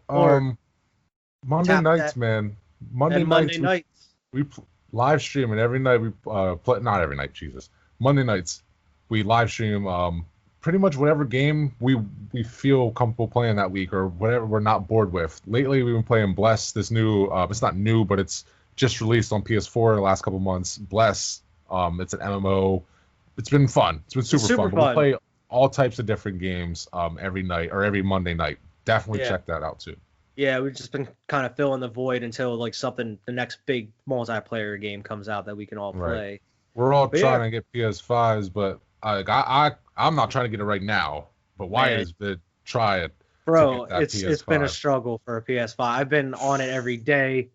Monday nights, man. Monday nights. We live stream, and every night we play. Not every night, Jesus. Monday nights we live stream pretty much whatever game we feel comfortable playing that week, or whatever we're not bored with. Lately, we've been playing Bless. This new, it's not new, but it's just released on PS4 the last couple months. Bless. It's an MMO. It's been fun. It's been super fun. But we play all types of different games every night or every Monday night. Definitely check that out too. Yeah, we've just been kind of filling the void until like the next big multiplayer game comes out that we can all play. Right. We're all trying to get PS5s, but I'm not trying to get it right now. But Wyatt has been trying. Bro, it's been a struggle for a PS5. I've been on it every day.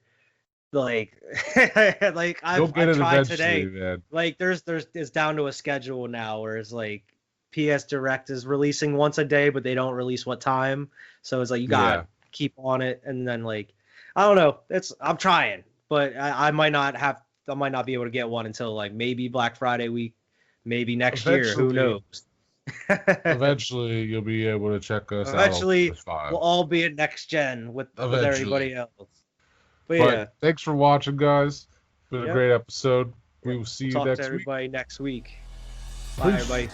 Like I've tried today. Man. Like it's down to a schedule now where it's like PS Direct is releasing once a day, but they don't release what time. So it's like you gotta keep on it, and then like I don't know. I'm trying, but I might not be able to get one until like maybe Black Friday week, maybe next year. Who knows? Eventually, you'll be able to check us out. Eventually, we'll all be at next gen with everybody else. But thanks for watching, guys. It's been a great episode. We will see you next week. Talk to everybody next week. Bye, everybody.